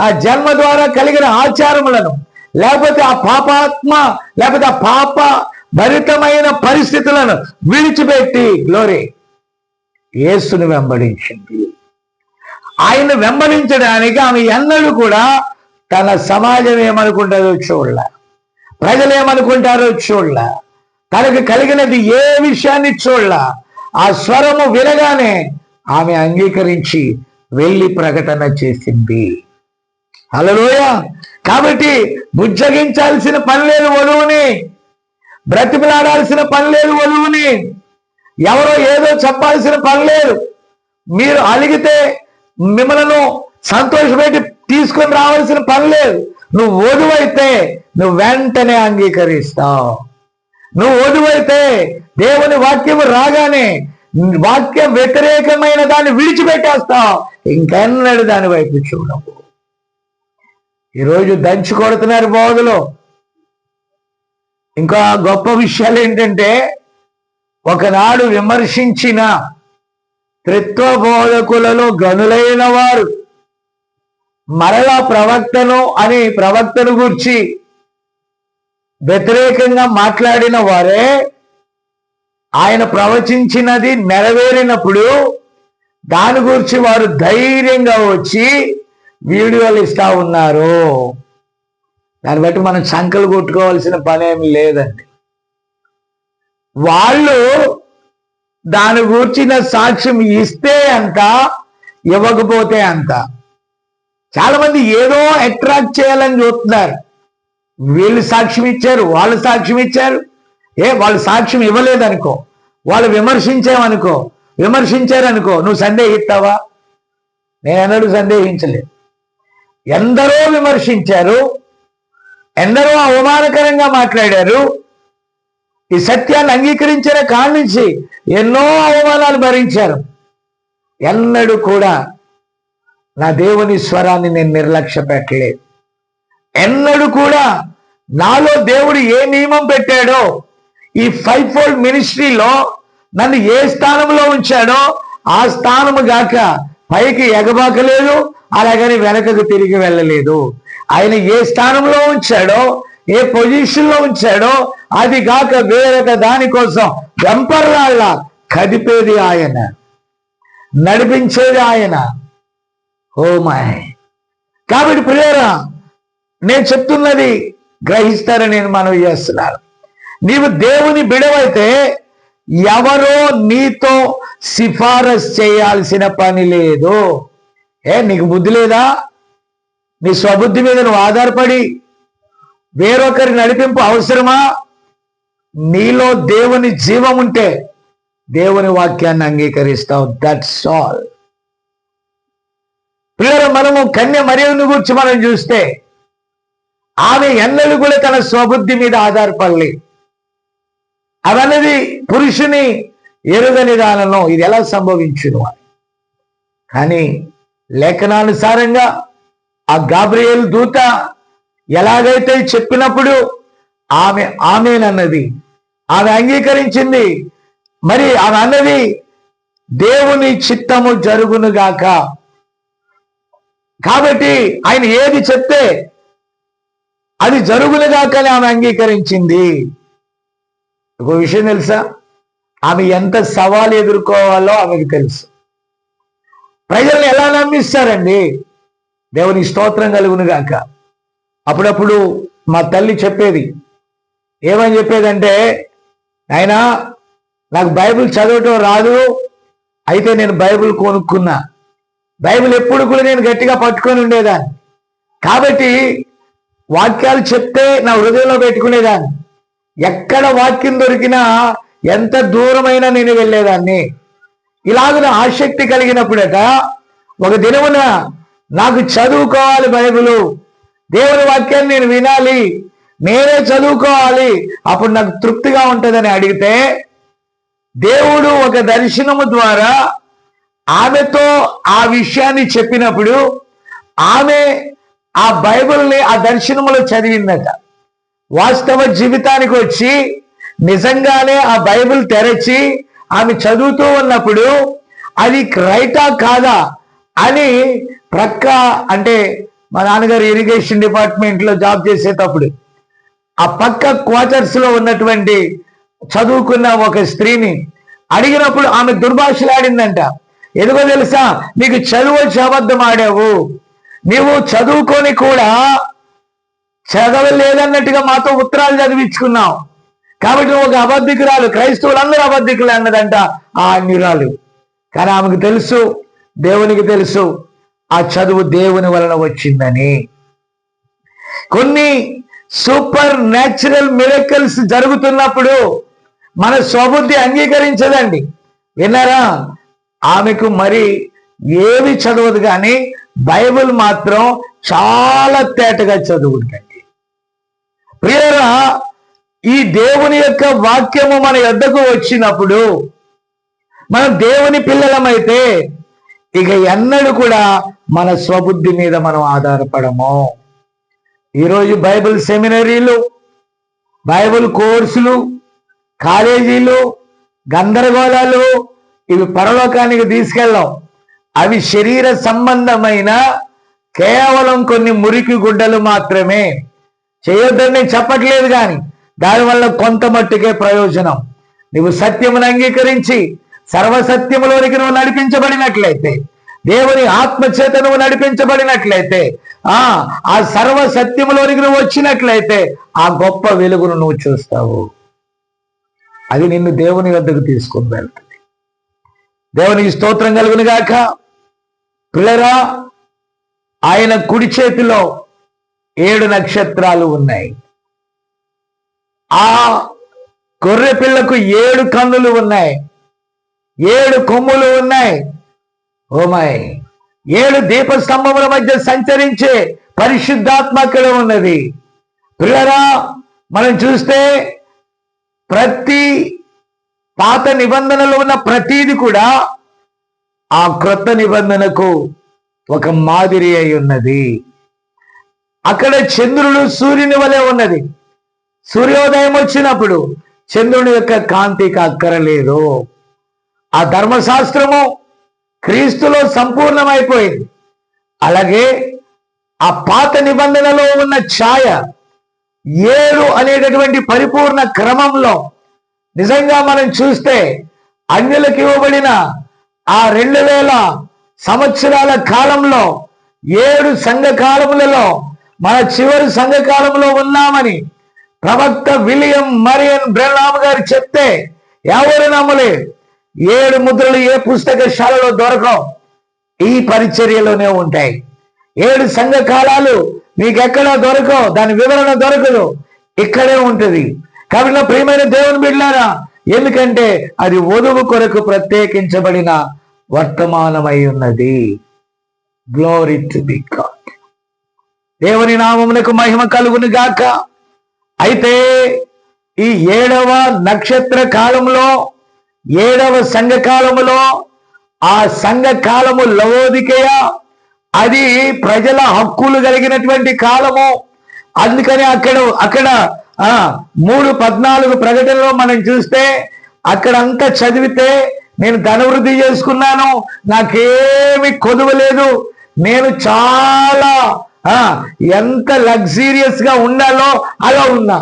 ఆ జన్మ ద్వారా కలిగిన ఆచారములను, లేకపోతే ఆ పాపాత్మ, లేకపోతే ఆ పాప భరితమైన పరిస్థితులను విడిచిపెట్టి గ్లోరీ యేసుని వెంబడించింది. ఆయన వెంబడించడానికి ఆమె ఎన్నడూ కూడా తన సమాజం ఏమనుకుంటారో చూడలే, ప్రజలు ఏమనుకుంటారో చూడలే, తనకు కలిగినది ఏ విషయాన్ని చూడలే. ఆ స్వరము వినగానే ఆమె అంగీకరించి వెళ్ళి ప్రకటన చేసింది. హల్లెలూయా. కాబట్టి బుజ్జగించాల్సిన పని లేదు వధువుని, బ్రతిమలాడాల్సిన పని లేదు వధువుని, ఎవరో ఏదో చెప్పాల్సిన పని లేదు. మీరు అలిగితే మిమ్మల్ని సంతోషపెట్టి తీసుకొని రావాల్సిన పని లేదు. నువ్వు వధువైతే నువ్వు వెంటనే అంగీకరిస్తావు. నువ్వు వధువైతే దేవుని వాక్యం రాగానే వాక్యం వ్యతిరేకమైన దాన్ని విడిచిపెట్టేస్తావు. ఇంకెన్నడు దాని వైపు చూడవు. ఈరోజు దంచి కొడుతున్నారు బోధలో. ఇంకా గొప్ప విషయాలు ఏంటంటే, ఒకనాడు విమర్శించిన త్రిత్వ బోధకులలో గనులైన వారు మరలా ప్రవక్తను గురించి వ్యతిరేకంగా మాట్లాడిన వారే ఆయన ప్రవచించినది నెరవేరినప్పుడు దాని గురించి వారు ధైర్యంగా వచ్చి వీడియోలు ఇస్తా ఉన్నారు. దాన్ని బట్టి మనం సంకలు కొట్టుకోవాల్సిన పని ఏమి లేదండి. వాళ్ళు దాని గురించిన సాక్ష్యం ఇస్తే అంత, ఇవ్వకపోతే అంత. చాలా మంది ఏదో అట్రాక్ట్ చేయాలని చూస్తున్నారు. వీళ్ళు సాక్ష్యం ఇచ్చారు, వాళ్ళు సాక్ష్యం ఇచ్చారు. వాళ్ళు సాక్ష్యం ఇవ్వలేదనుకో, వాళ్ళు విమర్శించారనుకో, నువ్వు సందేహిస్తావా? నేను ఎన్నడూ సందేహించలేదు. ఎందరో విమర్శించారు, ఎందరో అవమానకరంగా మాట్లాడారు. ఈ సత్యాన్ని అంగీకరించిన కాడి నుంచి ఎన్నో అవమానాలు భరించారు. ఎన్నడూ కూడా నా దేవుని స్వరాన్ని నేను నిర్లక్ష్య పెట్టలేదు. ఎన్నడూ కూడా నాలో దేవుడు ఏ నియమం పెట్టాడో, ఈ 5-fold మినిస్ట్రీలో నన్ను ఏ స్థానంలో ఉంచాడో ఆ స్థానము గాక పైకి ఎగబాకలేదు, అలాగని వెనకకు తిరిగి వెళ్ళలేదు. ఆయన ఏ స్థానంలో ఉంచాడో, ఏ పొజిషన్లో ఉంచాడో అది కాక వేరొక దానికోసం వెంపర్లాళ్ళ కదిపేది ఆయన, నడిపించేది ఆయన. Oh my. కాబట్టి ప్రియులారా, నేను చెప్తున్నది గ్రహిస్తారని నేను మనవి చేస్తున్నాను. నీవు దేవుని బిడవైతే ఎవరో నీతో సిఫారసు చేయాల్సిన పని లేదు. నీకు బుద్ధి లేదా? నీ స్వబుద్ధి మీద నువ్వు ఆధారపడి వేరొకరి నడిపింపు అవసరమా? నీలో దేవుని జీవం ఉంటే దేవుని వాక్యాన్ని అంగీకరిస్తావు. That's all. పిల్లలు, మనము కన్య మరియను గురించి మనం చూస్తే ఆమె ఎన్నడూ కూడా తన స్వబుద్ధి మీద ఆధారపడలే. అవన్నది పురుషుని ఎరుగని దానిలో ఇది ఎలా సంభవించును అని. కానీ లేఖనానుసారంగా ఆ గాబ్రియేలు దూత ఎలాగైతే చెప్పినప్పుడు ఆమెనన్నది, ఆమె అంగీకరించింది. మరి ఆమె అన్నది దేవుని చిత్తము జరుగునుగాక. కాబట్టి ఆయన ఏది చెప్తే అది జరుగునుగాక అని ఆమె అంగీకరించింది. ఒక విషయం తెలుసా? ఆమె ఎంత సవాలు ఎదుర్కోవాలో ఆమెకు తెలుసు. ప్రజల్ని ఎలా నమ్మిస్తారండి? దేవుని స్తోత్రం కలుగునుగాక. అప్పుడప్పుడు మా తల్లి చెప్పేది, ఏమని చెప్పేదంటే, నాయనా నాకు బైబిల్ చదవటం రాదు, అయితే నేను బైబిల్ కొనుక్కున్నా. బైబిల్ ఎప్పుడు కూడా నేను గట్టిగా పట్టుకొని ఉండేదాన్ని. కాబట్టి వాక్యాలు చెప్తే నా హృదయంలో పెట్టుకునేదాన్ని. ఎక్కడ వాక్యం దొరికినా ఎంత దూరమైనా నేను వెళ్ళేదాన్ని. ఇలాగ ఆసక్తి కలిగినప్పుడట ఒక దినమున నాకు చదువుకోవాలి బైబిలు, దేవుని వాక్యాన్ని నేను వినాలి, నేనే చదువుకోవాలి, అప్పుడు నాకు తృప్తిగా ఉంటుందని అడిగితే దేవుడు ఒక దర్శనము ద్వారా ఆమెతో ఆ విషయాన్ని చెప్పినప్పుడు ఆమె ఆ బైబిల్ని ఆ దర్శనములో చదివిందట. వాస్తవ జీవితానికి వచ్చి నిజంగానే ఆ బైబిల్ తెరచి ఆమె చదువుతూ ఉన్నప్పుడు అది రైటా కాదా అని ప్రక్క, అంటే మా నాన్నగారు ఇరిగేషన్ డిపార్ట్మెంట్లో జాబ్ చేసేటప్పుడు ఆ పక్క క్వార్టర్స్ లో ఉన్నటువంటి చదువుకున్న ఒక స్త్రీని అడిగినప్పుడు ఆమె దుర్భాషలాడిందంట. ఎందుకో తెలుసా? నీకు చదువు వచ్చి అబద్ధం ఆడావు, నీవు చదువుకొని కూడా చదవలేదన్నట్టుగా మాతో ఉత్తరాలు చదివించుకున్నావు, కాబట్టి నువ్వు ఒక అబద్ధికురాలు, క్రైస్తవులందరూ అబద్ధికులు అన్నదంట ఆ అన్యురాలు. కానీ ఆమెకు తెలుసు, దేవునికి తెలుసు ఆ చదువు దేవుని వలన వచ్చిందని. కొన్ని సూపర్ న్యాచురల్ మిరకల్స్ జరుగుతున్నప్పుడు మన స్వబుద్ధి అంగీకరించదండి. విన్నారా? ఆమెకు మరి ఏవి చదవదు, కానీ బైబిల్ మాత్రం చాలా తేటగా చదువుతుందండి. ప్రియరా, ఈ దేవుని యొక్క వాక్యము మన యొద్దకు వచ్చినప్పుడు మనం దేవుని పిల్లలమైతే ఇక ఎన్నడూ కూడా మన స్వబుద్ధి మీద మనం ఆధారపడము. ఈరోజు బైబిల్ సెమినరీలు, బైబిల్ కోర్సులు, కాలేజీలు, గందరగోళాలు ఇవి పరలోకానికి తీసుకెళ్ళాం. అవి శరీర సంబంధమైన కేవలం కొన్ని మురికి గుడ్డలు మాత్రమే. చేయొద్దని చెప్పట్లేదు, కానీ దానివల్ల కొంత మట్టుకే ప్రయోజనం. నువ్వు సత్యమును అంగీకరించి సర్వసత్యములోనికి నువ్వు నడిపించబడినట్లయితే, దేవుని ఆత్మచేత నువ్వు నడిపించబడినట్లయితే, ఆ సర్వ సత్యములోనికి నువ్వు వచ్చినట్లయితే ఆ గొప్ప వెలుగును నువ్వు చూస్తావు. అది నిన్ను దేవుని వద్దకు తీసుకుని వెళ్తుంది. దేవునికి స్తోత్రం కలుగును గాక. పిల్లరా, ఆయన కుడి చేతిలో 7 నక్షత్రాలు ఉన్నాయి. ఆ గొర్రె పిల్లకు 7 కన్నులు ఉన్నాయి, 7 కొమ్ములు ఉన్నాయి. ఓమై, 7 దీపస్తంభముల మధ్య సంచరించే పరిశుద్ధాత్మ అక్కడ ఉన్నది. పిల్లరా, మనం చూస్తే ప్రతి పాత నిబంధనలో ఉన్న ప్రతీది కూడా ఆ క్రొత్త నిబంధనకు ఒక మాదిరి అయి ఉన్నది. అక్కడ చంద్రుడు సూర్యుని వలె ఉన్నది. సూర్యోదయం వచ్చినప్పుడు చంద్రుని యొక్క కాంతికి అక్కరలేదు. ఆ ధర్మశాస్త్రము క్రీస్తులో సంపూర్ణమైపోయింది. అలాగే ఆ పాత నిబంధనలో ఉన్న ఛాయ 7 అనేటటువంటి పరిపూర్ణ క్రమంలో నిజంగా మనం చూస్తే అన్యులకు ఇవ్వబడిన ఆ 2000 సంవత్సరాల కాలంలో 7 సంఘకాలములలో మన చివరి సంఘకాలంలో ఉన్నామని ప్రవక్త విలియం మరియన్ బ్రెనామ్ గారు చెప్తే ఎవరు నమ్మలే. 7 ముద్రలు ఏ పుస్తకశాలలో దొరకవు, ఈ పరిచర్యలోనే ఉంటాయి. 7 సంఘకాలాలు మీకెక్కడా దొరకవు, దాని వివరణ దొరకదు, ఇక్కడే ఉంటుంది. కాబట్టి నా ప్రియమైన దేవుని బిడ్డలారా, ఎందుకంటే అది వధువు కొరకు ప్రత్యేకించబడిన వర్తమానమై ఉన్నది. Glory to be God. దేవుని నామమునకు మహిమ కలుగును గాక. అయితే ఈ 7వ నక్షత్ర కాలంలో, 7వ సంఘకాలములో, ఆ సంఘకాలము లవోదికయ, అది ప్రజల హక్కులు కలిగినటువంటి కాలము. అందుకని అక్కడ 3:14 ప్రకటనలో మనం చూస్తే అక్కడంతా చదివితే, నేను ధనవృద్ధి చేసుకున్నాను, నాకేమి కొదువలేదు, నేను చాలా ఎంత లగ్జీరియస్ గా ఉండాలో అలా ఉన్నా,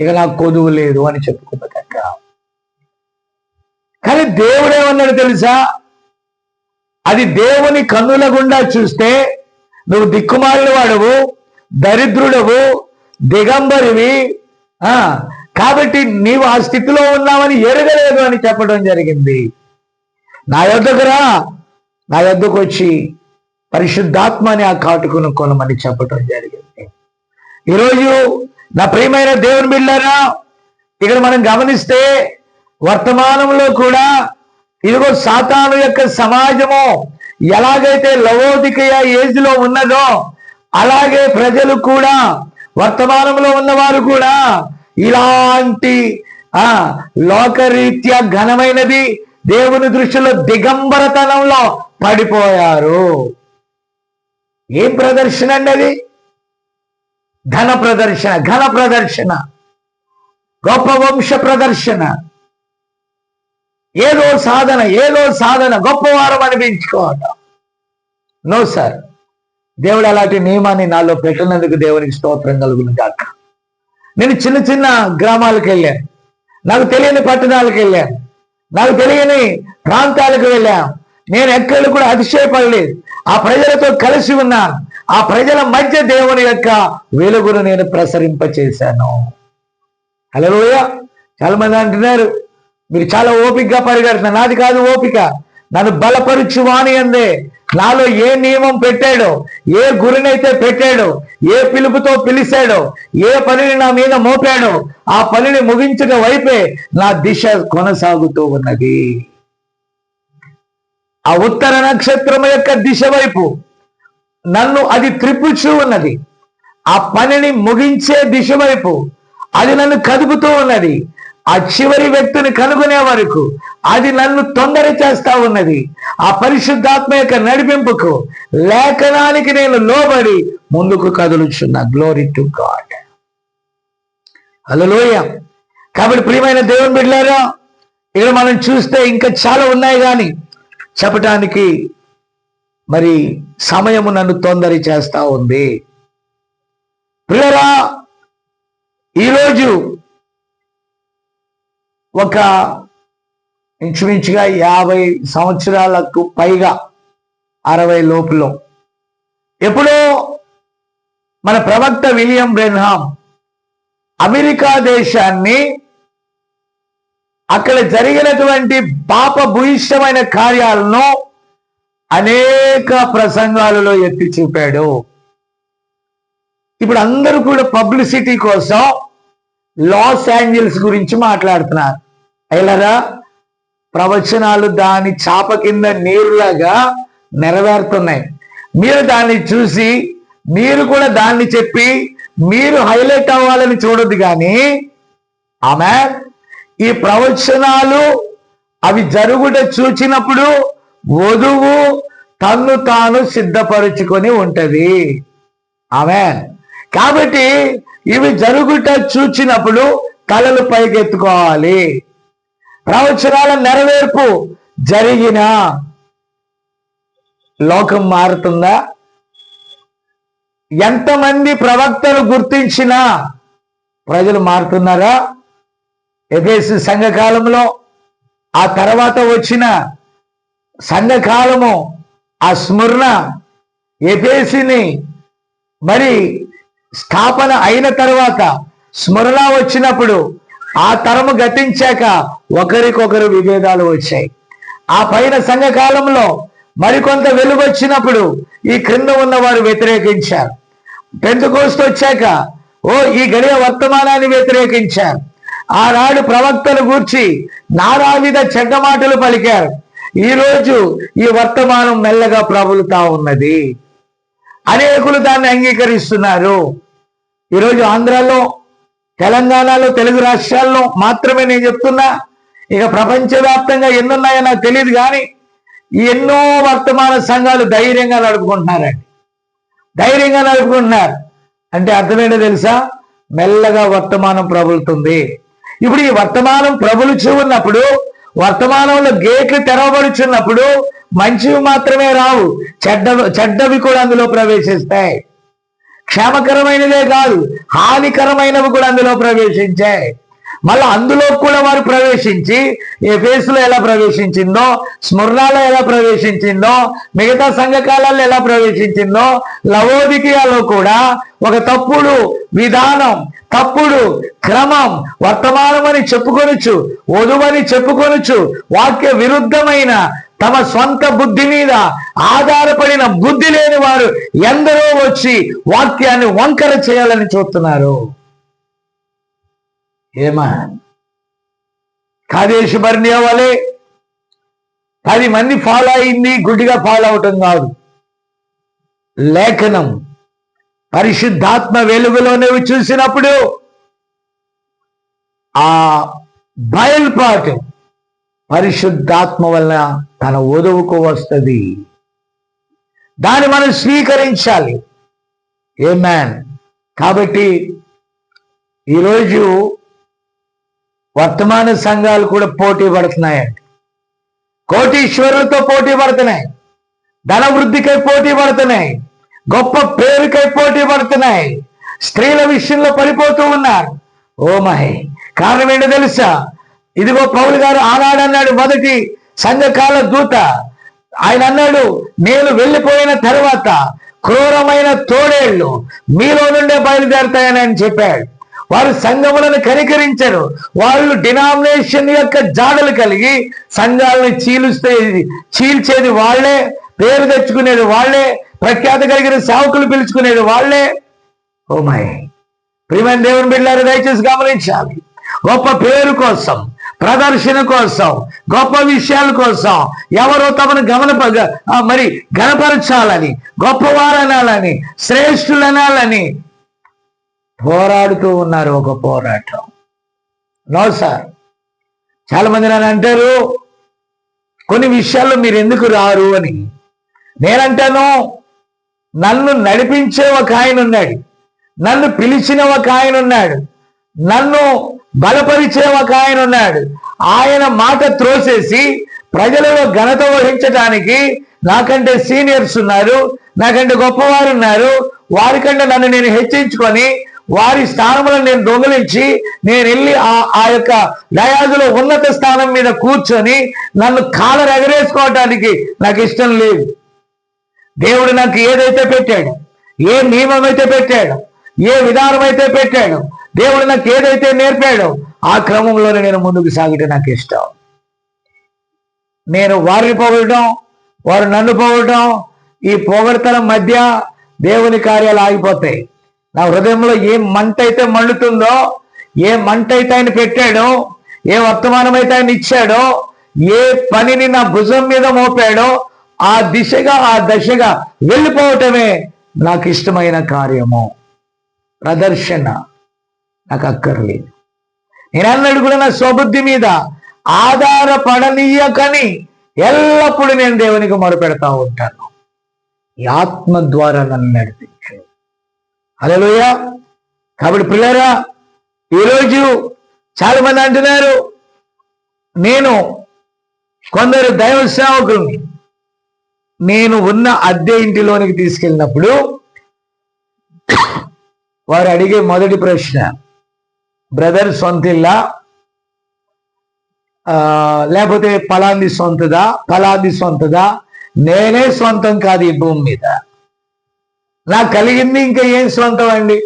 ఇక నాకు కొదువు లేదు అని చెప్పుకున్నదక్క. కానీ దేవుడేమన్నాడు తెలుసా? అది దేవుని కన్నుల గుండా చూస్తే నువ్వు దిక్కుమాలిన వాడవు, దరిద్రుడవు, దిగంబరివి, కాబట్టి నీవు ఆ స్థితిలో ఉన్నావని ఎరగలేదు అని చెప్పడం జరిగింది. నా యొద్దకు రా, నా యొద్దకు వచ్చి పరిశుద్ధాత్మని ఆ కాటుకును కొనమని చెప్పడం జరిగింది. ఈరోజు నా ప్రియమైన దేవుని బిడ్డలారా, ఇక్కడ మనం గమనిస్తే వర్తమానంలో కూడా ఇదిగో సాతాను యొక్క సమాజము ఎలాగైతే లవోదికయ ఏజ్ లో ఉన్నదో, అలాగే ప్రజలు కూడా, వర్తమానంలో ఉన్నవారు కూడా ఇలాంటి లోకరీత్యా ఘనమైనది దేవుని దృష్టిలో దిగంబరతనంలో పడిపోయారు. ఏం ప్రదర్శన అండి అది? ఘన ప్రదర్శన, గొప్ప వంశ ప్రదర్శన. ఏదో సాధన గొప్పవారం అనిపించుకోవటం. నో సార్, దేవుడు అలాంటి నియమాన్ని నాలో పెట్టినందుకు దేవునికి స్తోత్రం కలుగును గాక. నేను చిన్న చిన్న గ్రామాలకు వెళ్ళాను, నాకు తెలియని పట్టణాలకు వెళ్ళాను, నాకు తెలియని ప్రాంతాలకు వెళ్ళాను. నేను ఎక్కడ కూడా అతిశయపడలేదు. ఆ ప్రజలతో కలిసి ఉన్నాను. ఆ ప్రజల మధ్య దేవుని యొక్క వెలుగును నేను ప్రసరింపచేశాను. హల్లెలూయా. చాలా మంది అంటున్నారు, మీరు చాలా ఓపికగా పరిగెడుతున్నారు. నాది కాదు ఓపిక, నన్ను బలపరుచు వాని అందే. నాలో ఏ నియమం పెట్టాడో, ఏ గురినైతే పెట్టాడో, ఏ పిలుపుతో పిలిచాడో, ఏ పనిని నా మీద మోపాడో, ఆ పనిని ముగించక వైపే నా దిశ కొనసాగుతూ ఉన్నది. ఆ ఉత్తర నక్షత్రం యొక్క దిశ వైపు నన్ను అది త్రిప్పుచూ ఉన్నది. ఆ పనిని ముగించే దిశ వైపు అది నన్ను కదుపుతూ ఉన్నది. ఆ చివరి వ్యక్తిని కనుగొనే వరకు అది నన్ను తొందర చేస్తా ఉన్నది. ఆ పరిశుద్ధాత్మ యొక్క నడిపింపుకు, లేఖనానికి నేను లోబడి ముందుకు కదులుచున్నా. Glory to God. హల్లెలూయా. కాబట్టి ప్రియమైన దేవుని బిడ్డలారా, ఇక్కడ మనం చూస్తే ఇంకా చాలా ఉన్నాయి కానీ చెప్పటానికి మరి సమయము నన్ను తొందర చేస్తా ఉంది. ప్రియరా, ఈరోజు ఒక ఇంచుమించుగా 50 సంవత్సరాలకు పైగా, 60 లోపులో ఎప్పుడో మన ప్రవక్త విలియం బ్రెన్హామ్ అమెరికా దేశాన్ని, అక్కడ జరిగినటువంటి పాప భూయిష్టమైన కార్యాలను అనేక ప్రసంగాలలో ఎత్తి చూపాడు. ఇప్పుడు అందరూ కూడా పబ్లిసిటీ కోసం లాస్ ఏంజల్స్ గురించి మాట్లాడుతున్నారు. అయ్యారా, ప్రవచనాలు దాని చాప కింద నీరులాగా నెరవేరుతున్నాయి. మీరు దాన్ని చూసి మీరు కూడా దాన్ని చెప్పి మీరు హైలైట్ అవ్వాలని చూడొద్దు. కానీ ఆమె ఈ ప్రవచనాలు అవి జరుగుట చూచినప్పుడు వధువు తన్ను తాను సిద్ధపరుచుకొని ఉంటది. ఆమెన్. కాబట్టి ఇవి జరుగుట చూచినప్పుడు తలలు పైకెత్తుకోవాలి. ప్రవచనాల నెరవేర్పు జరిగిన లోకం మారుతుందా? ఎంతమంది ప్రవక్తలు గుర్తించినా ప్రజలు మారుతున్నారా? ఎఫెసు సంఘకాలంలో, ఆ తర్వాత వచ్చిన సంఘకాలము, ఆ స్మరణ ఎఫెసుని మరి స్థాపన అయిన తర్వాత స్మరణ వచ్చినప్పుడు, ఆ తరము గతించాక ఒకరికొకరు విభేదాలు వచ్చాయి. ఆ పైన సంఘకాలంలో మరికొంత వెలుగు వచ్చినప్పుడు ఈ క్రింద ఉన్న వారు వ్యతిరేకించారు. పెంతెకోస్తు వచ్చాక ఈ గడియ వర్తమానాన్ని వ్యతిరేకించారు. ఆనాడు ప్రవక్తలు గూర్చి నానావిధ చెడ్డ మాటలు పలికారు. ఈరోజు ఈ వర్తమానం మెల్లగా ప్రబలుతా ఉన్నది. అనేకులు దాన్ని అంగీకరిస్తున్నారు. ఈరోజు ఆంధ్రాలో, తెలంగాణలో, తెలుగు రాష్ట్రాల్లో మాత్రమే నేను చెప్తున్నా, ఇక ప్రపంచవ్యాప్తంగా ఎన్నున్నాయో నాకు తెలియదు. కానీ ఎన్నో వర్తమాన సంఘాలు ధైర్యంగా నడుపుకుంటున్నారండి. ధైర్యంగా నడుపుకుంటున్నారు అంటే అర్థమేంటో తెలుసా? మెల్లగా వర్తమానం ప్రబలుతుంది. ఇప్పుడు ఈ వర్తమానం ప్రబలుచు ఉన్నప్పుడు, వర్తమానంలో గేట్లు తెరవబడుచున్నప్పుడు మంచివి మాత్రమే రావు, చెడ్డవి కూడా అందులో ప్రవేశిస్తాయి. క్షేమకరమైనదే కాదు, హానికరమైనవి కూడా అందులో ప్రవేశించాయి. మళ్ళీ అందులో కూడా వారు ప్రవేశించి ఎఫెసులో ఎలా ప్రవేశించిందో, స్మరణలో ఎలా ప్రవేశించిందో, మిగతా సంఘకాలలో ఎలా ప్రవేశించిందో, లవోదికీయలో కూడా ఒక తప్పుడు విధానం, తప్పుడు క్రమం, వర్తమానం అని చెప్పుకొనొచ్చు, వధువని చెప్పుకొనొచ్చు, వాక్య విరుద్ధమైన తమ స్వంత బుద్ధి మీద ఆధారపడిన బుద్ధి లేని వారు ఎందరో వచ్చి వాక్యాన్ని వంకర చేయాలని చూస్తున్నారు. ఏమా కాదేశు బర్నియా వలె 10 మంది ఫాలో అయింది, గుడ్డిగా ఫాలో అవటం కాదు. లేఖనం పరిశుద్ధాత్మ వెలుగులోనే చూసినప్పుడు ఆ బయలుపాటు పరిశుద్ధాత్మ వలన తన వధువుకు వస్తుంది. దాన్ని మనం స్వీకరించాలి. ఆమేన్. కాబట్టి ఈరోజు వర్తమాన సంఘాలు కూడా పోటీ పడుతున్నాయండి. కోటీశ్వరులతో పోటీ పడుతున్నాయి, ధన వృద్ధికై పోటీ పడుతున్నాయి, గొప్ప పేరుకై పోటీ పడుతున్నాయి, స్త్రీల విషయంలో పడిపోతూ ఉన్నారు. ఓ మై, కారణం ఏంటో తెలుసా? ఇదిగో పౌలు గారు ఆనాడు అన్నాడు, మొదటి సంఘకాల దూత, ఆయన అన్నాడు, నేను వెళ్ళిపోయిన తర్వాత క్రూరమైన తోడేళ్లు మీలో నుండే బయలుదేరుతాయని ఆయన చెప్పాడు. వారు సంఘములను కనికరించరు. వాళ్ళు డినామినేషన్ యొక్క జాడలు కలిగి సంఘాలను చీల్చేది వాళ్లే, పేరు తెచ్చుకునేది వాళ్లే, ప్రఖ్యాత కలిగిన సేవకులు పిలుచుకునేది వాళ్లే. ఓ మై, ప్రియమైన దేవుని బిడ్డలారా, దయచేసి గమనించాలి. గొప్ప పేరు కోసం, ప్రదర్శన కోసం, గొప్ప విషయాల కోసం ఎవరో తమను గణపరచాలని, గొప్పవారనాలని, శ్రేష్ఠులనాలని పోరాడుతూ ఉన్నారు. ఒక పోరాటం. No sir. చాలా మంది నన్ను అంటారు, కొన్ని విషయాల్లో మీరు ఎందుకు రారు అని. నేనంటాను, నన్ను నడిపించే ఒక ఆయన ఉన్నాడు, నన్ను పిలిచిన ఒక ఆయన ఉన్నాడు, నన్ను బలపరిచే ఒక ఆయన ఉన్నాడు. ఆయన మాట త్రోసేసి ప్రజలలో ఘనత వహించడానికి నాకంటే సీనియర్స్ ఉన్నారు, నాకంటే గొప్పవారు ఉన్నారు. వారికంటే నన్ను నేను హెచ్చించుకొని వారి స్థానంలో నేను దొంగిలించి నేను వెళ్ళి ఆ యొక్క దయాదులో ఉన్నత స్థానం మీద కూర్చొని నన్ను కాలర్ ఎగరేసుకోవటానికి నాకు ఇష్టం లేదు. దేవుడు నాకు ఏదైతే పెట్టాడు, ఏ నియమం అయితే పెట్టాడు, ఏ విధానం అయితే పెట్టాడు, దేవుడు నాకు ఏదైతే నేర్పాడో ఆ క్రమంలోనే నేను ముందుకు సాగటం నాకు ఇష్టం. నేను వారిని పొగడటం, వారు నన్ను పొగడటం, ఈ పొగడతల మధ్య దేవుని కార్యాలు ఆగిపోతాయి. నా హృదయంలో ఏ మంట అయితే మండుతుందో, ఏ మంట అయితే ఆయన పెట్టాడో, ఏ వర్తమానం అయితే ఆయన ఇచ్చాడో, ఏ పనిని నా భుజం మీద మోపాడో ఆ దిశగా ఆ దశగా వెళ్ళిపోవటమే నాకు ఇష్టమైన కార్యము. ప్రదర్శన నాకు అక్కర్లేదు. నేనన్నాడు కూడా నా స్వబుద్ధి మీద ఆధారపడనీయకని ఎల్లప్పుడూ నేను దేవునికి మొరపెడతా ఉంటాను. ఈ ఆత్మ ద్వారా నన్ను నడిపించు. హల్లెలూయా. కాబట్టి పిల్లరా, ఈరోజు చాలా మంది అంటున్నారు, నేను కొందరు దైవ సేవకుల్ని నేను ఉన్న అద్దె ఇంటిలోనికి తీసుకెళ్ళినప్పుడు వారు అడిగే మొదటి ప్రశ్న, బ్రదర్ సొంతిల్లా లేకపోతే పలాంది సొంతదా, పలాంది సొంతదా? నేనే సొంతం కాదు ఈ భూమి మీద, నాకు కలిగింది ఇంకా ఏం సొంతం అండి?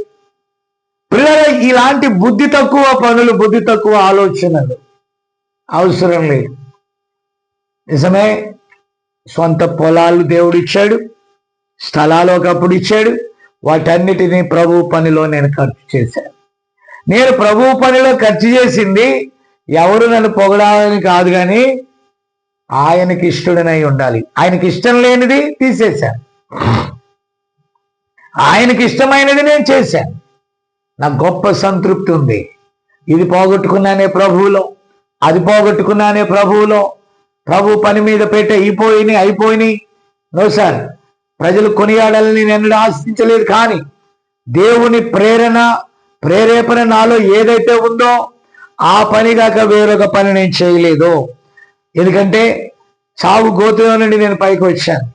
పిల్లలు, ఇలాంటి బుద్ధి తక్కువ పనులు, బుద్ధి తక్కువ ఆలోచనలు అవసరం లేదు. నిజమే, సొంత పొలాలు దేవుడు ఇచ్చాడు, స్థలాలు ఒకప్పుడు ఇచ్చాడు. వాటన్నిటినీ ప్రభు పనిలో నేను ఖర్చు చేశాను. నేను ప్రభు పనిలో ఖర్చు చేసింది ఎవరు నన్ను పొగడాలని కాదు, కానీ ఆయనకి ఇష్టడనై ఉండాలి. ఆయనకి ఇష్టం లేనిది తీసేశాను, ఆయనకి ఇష్టమైనది నేను చేశాను. నాకు గొప్ప సంతృప్తి ఉంది. ఇది పోగొట్టుకున్నానే ప్రభువులో, అది పోగొట్టుకున్నానే ప్రభువులో. ప్రభు పని మీద పెట్టే అయిపోయినాయి. నో సార్, ప్రజలు కొనియాడాలని నేను ఆశించలేదు, కానీ దేవుని ప్రేరేపణ నాలో ఏదైతే ఉందో ఆ పని కాక వేరొక పని నేను చేయలేదు. ఎందుకంటే చావు గోతులో నుండి నేను పైకి వచ్చాను,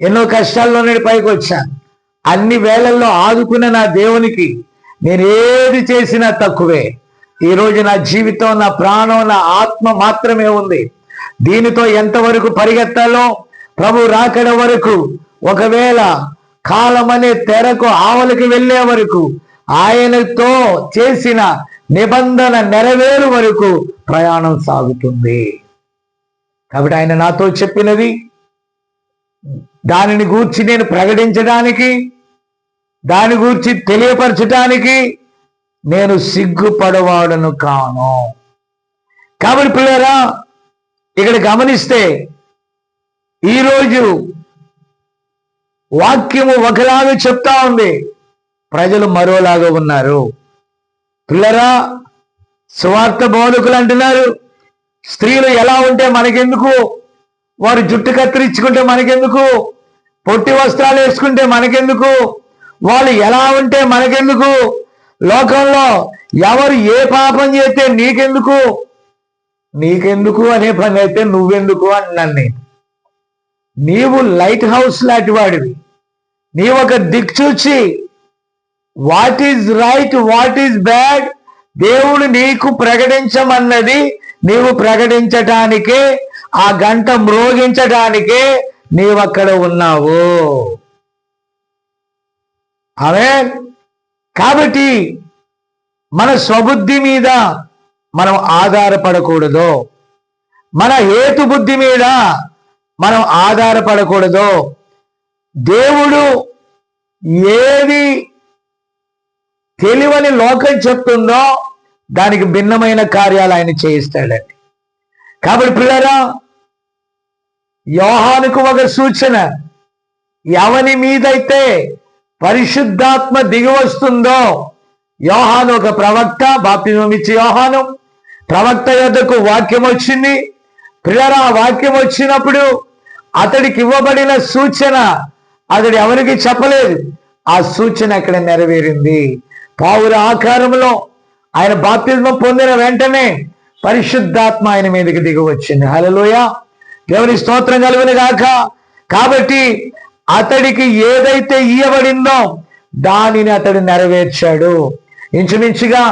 ఎన్నో కష్టాల్లో నుండి పైకి వచ్చాను. అన్ని వేళల్లో ఆదుకున్న నా దేవునికి నేను ఏది చేసినా తక్కువే. ఈరోజు నా జీవితం, నా ప్రాణం, నా ఆత్మ మాత్రమే ఉంది. దీనితో ఎంతవరకు పరిగెత్తాలో ప్రభు రాకడ వరకు, ఒకవేళ కాలం అనే తెరకు ఆవలికి వెళ్ళే వరకు, ఆయనతో చేసిన నిబంధన నెరవేరు వరకు ప్రయాణం సాగుతుంది. కాబట్టి ఆయన నాతో చెప్పినది దానిని గూర్చి నేను ప్రకటించడానికి, దాని గూర్చి తెలియపరచడానికి నేను సిగ్గుపడవాడను కాను. కాబట్టి పిల్లరా, ఇక్కడ గమనిస్తే ఈరోజు వాక్యము ఒకలాగా చెప్తా ఉంది, ప్రజలు మరోలాగా ఉన్నారు. పిల్లరా, సువార్త బోధకులు అంటున్నారు, స్త్రీలు ఎలా ఉంటే మనకెందుకు, వారు జుట్టు కత్తిరించుకుంటే మనకెందుకు, పొట్టి వస్త్రాలు వేసుకుంటే మనకెందుకు, వాళ్ళు ఎలా ఉంటే మనకెందుకు, లోకంలో ఎవరు ఏ పాపం చేస్తే నీకెందుకు, నీకెందుకు అనే పని అయితే నువ్వెందుకు అన్నాను నేను. నీవు లైట్ హౌస్ లాంటి వాడివి. నీవు ఒక దిక్చూచి what is right what is bad దేవుడు నీకు ప్రకటించమన్నది నీవు ప్రకటించటానికే, ఆ గంట మ్రోగించటానికే నీవక్కడ ఉన్నావు. ఆమేన్. కాబట్టి మన స్వబుద్ధి మీద మనం ఆధారపడకూడదు, మన హేతు బుద్ధి మీద మనం ఆధారపడకూడదు. దేవుడు ఏది తెలివని లోకం చెప్తుందో దానికి భిన్నమైన కార్యాలు ఆయన చేయిస్తాడండి. కాబట్టి పిల్లరా, యోహానుకు ఒక సూచన, ఎవని మీదైతే పరిశుద్ధాత్మ దిగి వస్తుందో, యోహాను ఒక ప్రవక్త, బాప్తిజం ఇచ్చే యోహాను ప్రవక్త యొద్దకు వాక్యం వచ్చింది. పిల్లరా, వాక్యం వచ్చినప్పుడు అతడికి ఇవ్వబడిన సూచన అతడు ఎవరికి చెప్పలేదు. ఆ సూచన అక్కడ నెరవేరింది. పావుర ఆకారంలో ఆయన బాప్తిజం పొందిన వెంటనే పరిశుద్ధాత్మ ఆయన మీదకి దిగి వచ్చింది. హల్లెలూయా, దేవుని స్తోత్రం కలుగును గాక. కాబట్టి అతడికి ఏదైతే ఇయ్యబడిందో దానిని అతడు నెరవేర్చాడు. ఇంచుమించుగా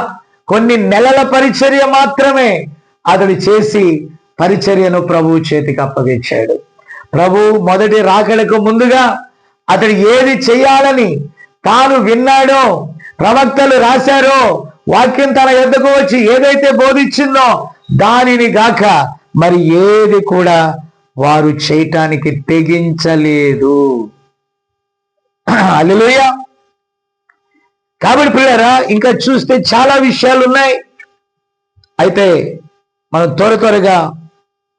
కొన్ని నెలల పరిచర్య మాత్రమే అతడు చేసి పరిచర్యను ప్రభువు చేతికి అప్పగించాడు. ప్రభు మొదటి రాకడకు ముందుగా అతడు ఏది చేయాలని తాను విన్నాడో, ప్రవక్తలు రాశారో, వాక్యం తన యొద్దకు వచ్చి ఏదైతే బోధించిందో దానిని గాక మరి ఏది కూడా వారు చేయటానికి తెగించలేదు. హల్లెలూయా. కాబట్టి పిల్లరా, ఇంకా చూస్తే చాలా విషయాలు ఉన్నాయి. అయితే మనం త్వరగా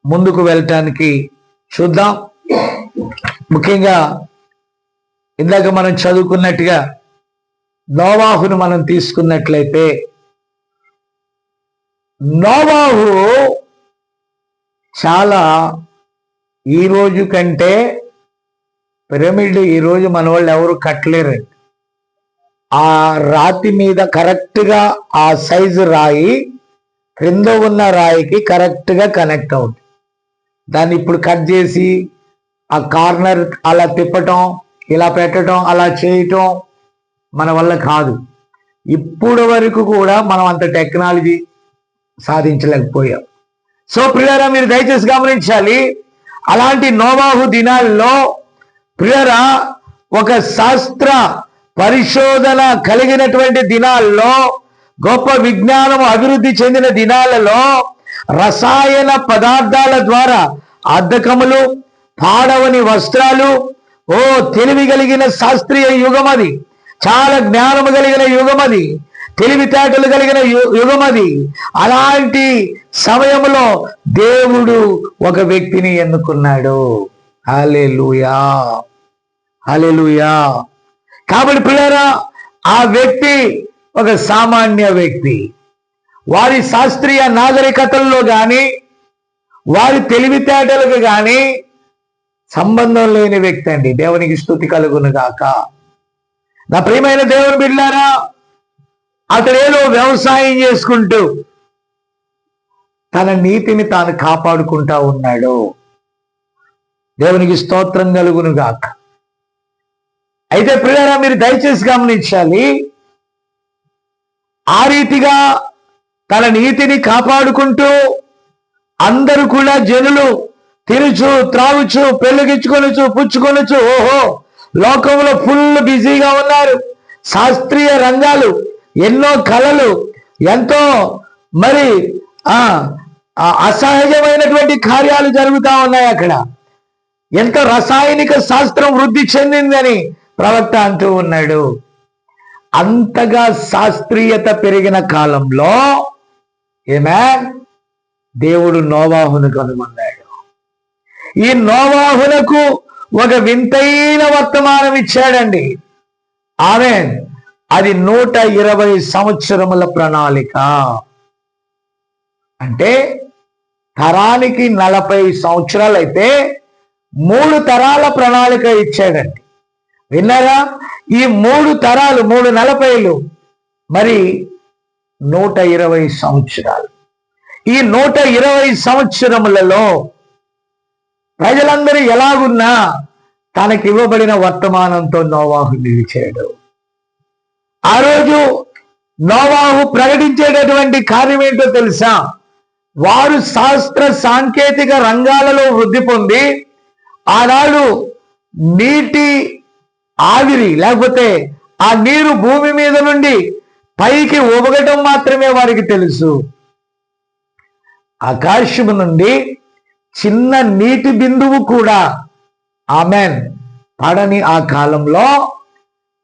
ముందుకు వెళ్ళటానికి చూద్దాం. ముఖ్యంగా ఇందాక మనం చదువుకున్నట్టుగా నోవాహును మనం తీసుకున్నట్లయితే, నోవాహు చాలా ఈ రోజు కంటే పిరమిడ్ ఈరోజు మన వాళ్ళు ఎవరు కట్టలేరండి. ఆ రాతి మీద కరెక్ట్గా ఆ సైజు రాయి క్రింద ఉన్న రాయికి కరెక్ట్గా కనెక్ట్ అవుతుంది. దాన్ని ఇప్పుడు కట్ చేసి ఆ కార్నర్ అలా తిప్పటం, ఇలా పెట్టడం, అలా చేయటం మన వల్ల కాదు. ఇప్పుడు వరకు కూడా మనం అంత టెక్నాలజీ సాధించలేకపోయాం. సో ప్రియరా, మీరు దయచేసి గమనించాలి, అలాంటి నోవాహు దినాల్లో ప్రియరా, ఒక శాస్త్ర పరిశోధన కలిగినటువంటి దినాల్లో, గొప్ప విజ్ఞానం అభివృద్ధి చెందిన దినాలలో రసాయన పదార్థాల ద్వారా అద్దకములు, పాడవని వస్త్రాలు, తెలివి కలిగిన శాస్త్రీయ యుగం అది, చాలా జ్ఞానము కలిగిన యుగం అది, తెలివితేటలు కలిగిన యుగం అది. అలాంటి సమయంలో దేవుడు ఒక వ్యక్తిని ఎన్నుకున్నాడు. హల్లెలూయా, హల్లెలూయా. కాబట్టి పిల్లరా, ఆ వ్యక్తి ఒక సామాన్య వ్యక్తి. వారి శాస్త్రీయ నాగరికతల్లో కానీ వారి తెలివితేటలకు కానీ సంబంధం లేని వ్యక్తి అండి. దేవునికి స్తుతి కలుగును గాక. నా ప్రియమైన దేవుని బిడ్డలారా, అతడేదో వ్యవసాయం చేసుకుంటూ తన నీతిని తాను కాపాడుకుంటా ఉన్నాడు. దేవునికి స్తోత్రం కలుగును గాక. అయితే ప్రియులారా, మీరు దయచేసి గమనించాలి, ఆ రీతిగా తన నీతిని కాపాడుకుంటూ అందరూ కూడా జనులు తినుచు, త్రాగుచు, పెళ్ళగిచ్చుకొనుచు, పుచ్చుకొనుచు, లోకంలో ఫుల్ బిజీగా ఉన్నారు. శాస్త్రీయ రంగాలు, ఎన్నో కళలు, ఎంతో మరి అసహజమైనటువంటి కార్యాలు జరుగుతూ ఉన్నాయి. అక్కడ ఎంత రసాయనిక శాస్త్రం వృద్ధి చెందిందని ప్రవక్త అంటూ ఉన్నాడు. అంతగా శాస్త్రీయత పెరిగిన కాలంలో దేవుడు నోవాహును కనుగొన్నాడు. ఈ నోవాహునకు ఒక వింతైన వర్తమానం ఇచ్చాడండి. ఆమేన్. అది 120 సంవత్సరముల ప్రణాళిక. అంటే తరానికి 40 సంవత్సరాలు అయితే 3 తరాల ప్రణాళిక ఇచ్చాడండి. విన్నారా? ఈ 3 తరాలు 340 మరి 120 సంవత్సరాలు. ఈ 120 సంవత్సరములలో ప్రజలందరూ ఎలాగున్నా తనకి ఇవ్వబడిన వర్తమానంతో నోవాహు నిలిచాడు. ఆ రోజు నోవాహు ప్రకటించేటటువంటి కార్యం ఏంటో తెలుసా? వారు శాస్త్ర సాంకేతిక రంగాలలో వృద్ధి పొంది ఆనాడు నీటి ఆవిరి లేకపోతే ఆ నీరు భూమి మీద నుండి పైకి ఊబగటం మాత్రమే వారికి తెలుసు. ఆకాశము నుండి చిన్న నీటి బిందువు కూడా ఆమెన్ పడని ఆ కాలంలో